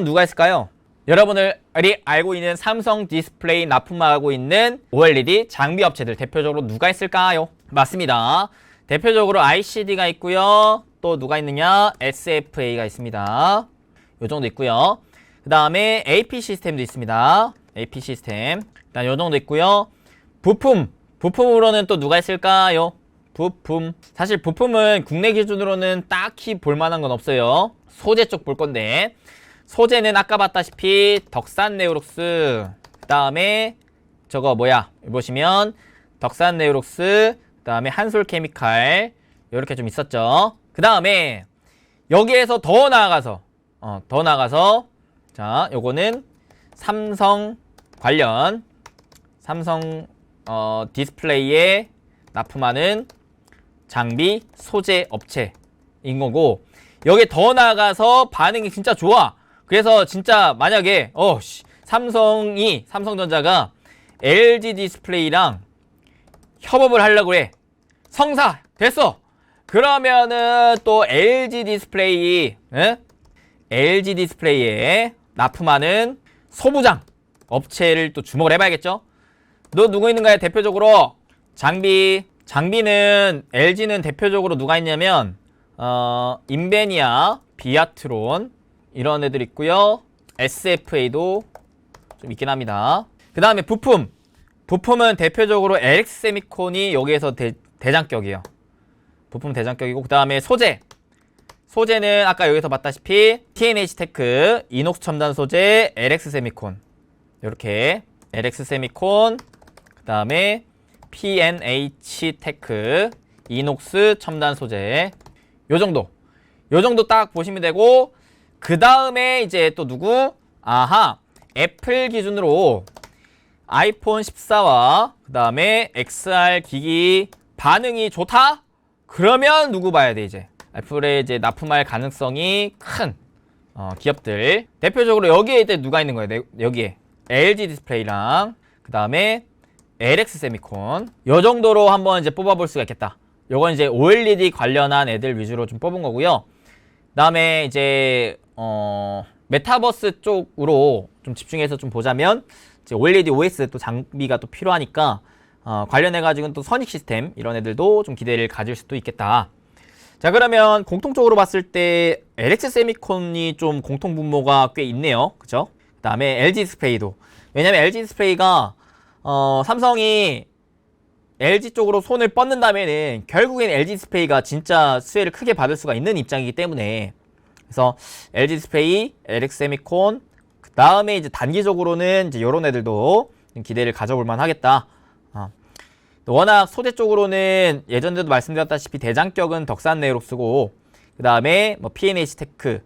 누가 있을까요? 여러분들이 알고 있는 삼성 디스플레이 납품하고 있는 OLED 장비 업체들 대표적으로 누가 있을까요? 맞습니다. 대표적으로 ICD가 있고요. 또 누가 있느냐? SFA가 있습니다. 요 정도 있고요. 그 다음에 AP 시스템도 있습니다. AP 시스템. 일단 요 정도 있고요. 부품으로는 또 누가 있을까요? 부품. 사실 부품은 국내 기준으로는 딱히 볼만한 건 없어요. 소재 쪽 볼 건데, 소재는 아까 봤다시피 덕산 네오룩스, 그 다음에 저거 뭐야, 보시면 덕산 네오룩스, 그 다음에 한솔 케미칼, 이렇게 좀 있었죠. 그 다음에 여기에서 더 나아가서 자, 요거는 삼성 관련, 삼성 디스플레이에 납품하는 장비 소재 업체인 거고, 여기에 더 나아가서 반응이 진짜 좋아. 그래서 진짜 만약에 삼성전자가 LG 디스플레이랑 협업을 하려고 해. 성사 됐어. 그러면은 또 LG 디스플레이에 납품하는 소부장 업체를 또 주목을 해봐야겠죠. 너 누구 있는가요? 대표적으로 장비는 LG는 대표적으로 누가 있냐면 인베니아, 비아트론 이런 애들 있고요. SFA도 좀 있긴 합니다. 그 다음에 부품은 대표적으로 LX세미콘이 여기에서 대장격이에요. 부품 대장격이고, 그 다음에 소재는 아까 여기서 봤다시피 TNH테크, 이녹스 첨단 소재, LX세미콘, 이렇게 LX세미콘, 그 다음에 PNH테크, 이녹스 첨단 소재, 요 정도 딱 보시면 되고, 그 다음에 이제 또 누구? 애플 기준으로 아이폰 14와 그 다음에 XR 기기 반응이 좋다? 그러면 누구 봐야 돼? 이제 애플에 이제 납품할 가능성이 큰 기업들, 대표적으로 여기에 이제 누가 있는 거예요? 여기에 LG 디스플레이랑 그 다음에 LX세미콘, 요 정도로 한번 이제 뽑아볼 수가 있겠다. 요건 이제 OLED 관련한 애들 위주로 좀 뽑은 거고요. 그 다음에 이제 메타버스 쪽으로 좀 집중해서 좀 보자면, 이제 OLED OS 또 장비가 또 필요하니까 관련해가지고는 또 선익 시스템 이런 애들도 좀 기대를 가질 수도 있겠다. 자, 그러면 공통적으로 봤을 때 LX세미콘이 좀 공통 분모가 꽤 있네요. 그죠? 그 다음에 LG 디스플레이도. 왜냐면 LG 디스플레이가 삼성이 LG 쪽으로 손을 뻗는다면은 결국엔 LG 디스플레이가 진짜 수혜를 크게 받을 수가 있는 입장이기 때문에, 그래서 LG 디스플레이, LX세미콘, 그 다음에 이제 단기적으로는 이제 요런 애들도 기대를 가져볼 만 하겠다. 워낙 소재 쪽으로는 예전에도 말씀드렸다시피 대장격은 덕산 네오룩스고, 그 다음에 뭐 PNH테크, 그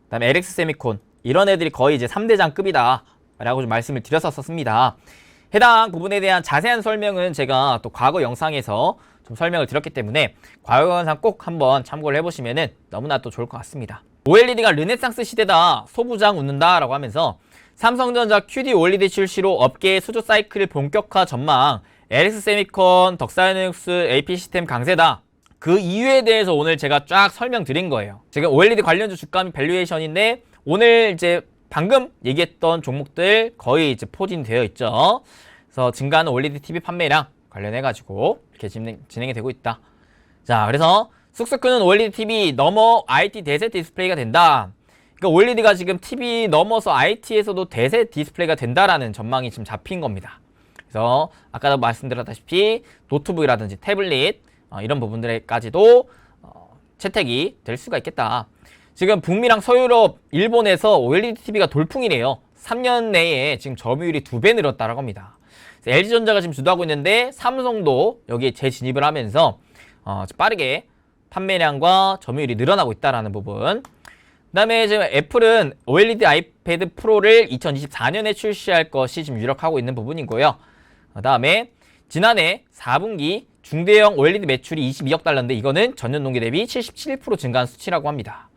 다음에 LX세미콘, 이런 애들이 거의 이제 3대장급이다 라고 좀 말씀을 드렸었습니다. 해당 부분에 대한 자세한 설명은 제가 또 과거 영상에서 좀 설명을 드렸기 때문에 과거 영상 꼭 한번 참고를 해보시면은 너무나 또 좋을 것 같습니다. OLED가 르네상스 시대다, 소부장 웃는다 라고 하면서 삼성전자 QD OLED 출시로 업계의 수조 사이클을 본격화 전망, LX세미콘, 덕사이닉스, AP시스템 강세다. 그 이유에 대해서 오늘 제가 쫙 설명드린 거예요. 지금 OLED 관련주 주가 및 밸류에이션인데, 오늘 이제 방금 얘기했던 종목들 거의 이제 포진되어 있죠. 그래서 증가하는 OLED TV 판매량 관련해가지고 이렇게 진행이 되고 있다. 자, 그래서 쑥쑥 크는 OLED TV 넘어 IT 대세 디스플레이가 된다. 그러니까 OLED가 지금 TV 넘어서 IT에서도 대세 디스플레이가 된다라는 전망이 지금 잡힌 겁니다. 그래서 아까도 말씀드렸다시피 노트북이라든지 태블릿 이런 부분들까지도 채택이 될 수가 있겠다. 지금 북미랑 서유럽, 일본에서 OLED TV가 돌풍이래요. 3년 내에 지금 점유율이 2배 늘었다라고 합니다. LG전자가 지금 주도하고 있는데 삼성도 여기에 재진입을 하면서 빠르게 판매량과 점유율이 늘어나고 있다라는 부분. 그 다음에 지금 애플은 OLED 아이패드 프로를 2024년에 출시할 것이 지금 유력하고 있는 부분이고요. 그 다음에 지난해 4분기 중대형 OLED 매출이 22억 달러인데, 이거는 전년 동기 대비 77% 증가한 수치라고 합니다.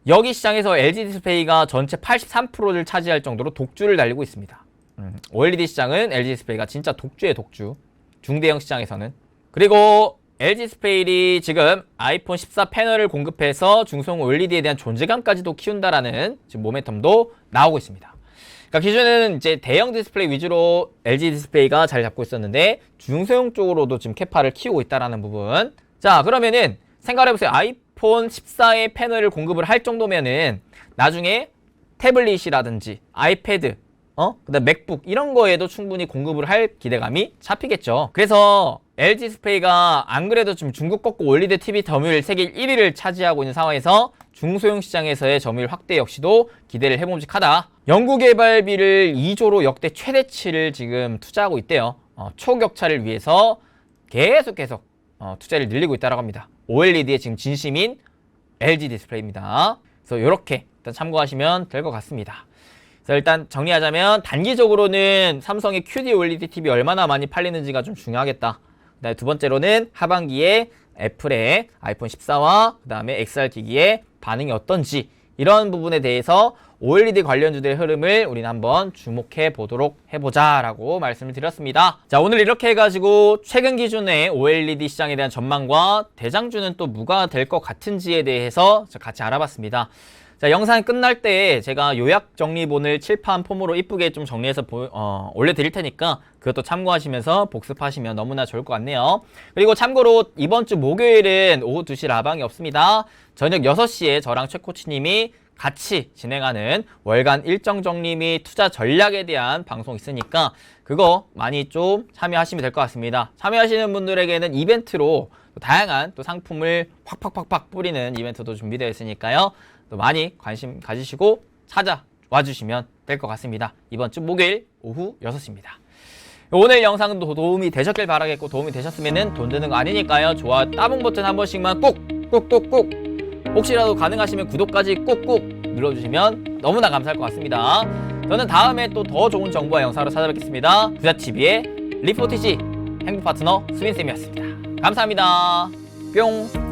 여기 시장에서 LG 디스플레이가 전체 83%를 차지할 정도로 독주를 달리고 있습니다. OLED 시장은 LG 디스플레이가 진짜 독주의 독주. 중대형 시장에서는. 그리고 LG 디스플레이이 지금 아이폰 14 패널을 공급해서 중소형 OLED에 대한 존재감까지도 키운다라는 지금 모멘텀도 나오고 있습니다. 그러니까 기존에는 이제 대형 디스플레이 위주로 LG 디스플레이가 잘 잡고 있었는데, 중소형 쪽으로도 지금 캐파를 키우고 있다라는 부분. 자, 그러면은 생각해보세요. 아이폰 14의 패널을 공급을 할 정도면은 나중에 태블릿이라든지 아이패드, 그다음 맥북 이런 거에도 충분히 공급을 할 기대감이 잡히겠죠. 그래서 LG 디스플레이가 안 그래도 좀 중국 꺾고 OLED TV 점유율 세계 1위를 차지하고 있는 상황에서 중소형 시장에서의 점유율 확대 역시도 기대를 해봄직하다. 연구개발비를 2조로 역대 최대치를 지금 투자하고 있대요. 초격차를 위해서 계속 투자를 늘리고 있다고 합니다. OLED의 지금 진심인 LG 디스플레이입니다. 그래서 이렇게 일단 참고하시면 될 것 같습니다. 그래서 일단 정리하자면 단기적으로는 삼성의 QD OLED TV 얼마나 많이 팔리는지가 좀 중요하겠다. 그다음에 두 번째로는 하반기에 애플의 아이폰 14와 그다음에 XR 기기의 반응이 어떤지 이런 부분에 대해서 OLED 관련주들의 흐름을 우리는 한번 주목해 보도록 해보자 라고 말씀을 드렸습니다. 자, 오늘 이렇게 해가지고 최근 기준의 OLED 시장에 대한 전망과 대장주는 또 뭐가 될 것 같은지에 대해서 같이 알아봤습니다. 자, 영상 끝날 때 제가 요약 정리본을 칠판 폼으로 이쁘게 좀 정리해서 올려드릴 테니까 그것도 참고하시면서 복습하시면 너무나 좋을 것 같네요. 그리고 참고로 이번 주 목요일은 오후 2시 라방이 없습니다. 저녁 6시에 저랑 최 코치님이 같이 진행하는 월간 일정 정리 및 투자 전략에 대한 방송 있으니까 그거 많이 좀 참여하시면 될 것 같습니다. 참여하시는 분들에게는 이벤트로 다양한 또 상품을 팍팍팍팍 뿌리는 이벤트도 준비되어 있으니까요. 또 많이 관심 가지시고 찾아와 주시면 될 것 같습니다. 이번 주 목요일 오후 6시입니다. 오늘 영상도 도움이 되셨길 바라겠고 도움이 되셨으면 돈 드는 거 아니니까요. 좋아요 따봉 버튼 한 번씩만 꾹꾹꾹꾹 혹시라도 가능하시면 구독까지 꾹꾹 눌러주시면 너무나 감사할 것 같습니다. 저는 다음에 또 더 좋은 정보와 영상으로 찾아뵙겠습니다. 부자TV의 리포티지 행복 파트너 수빈쌤이었습니다. 감사합니다. 뿅.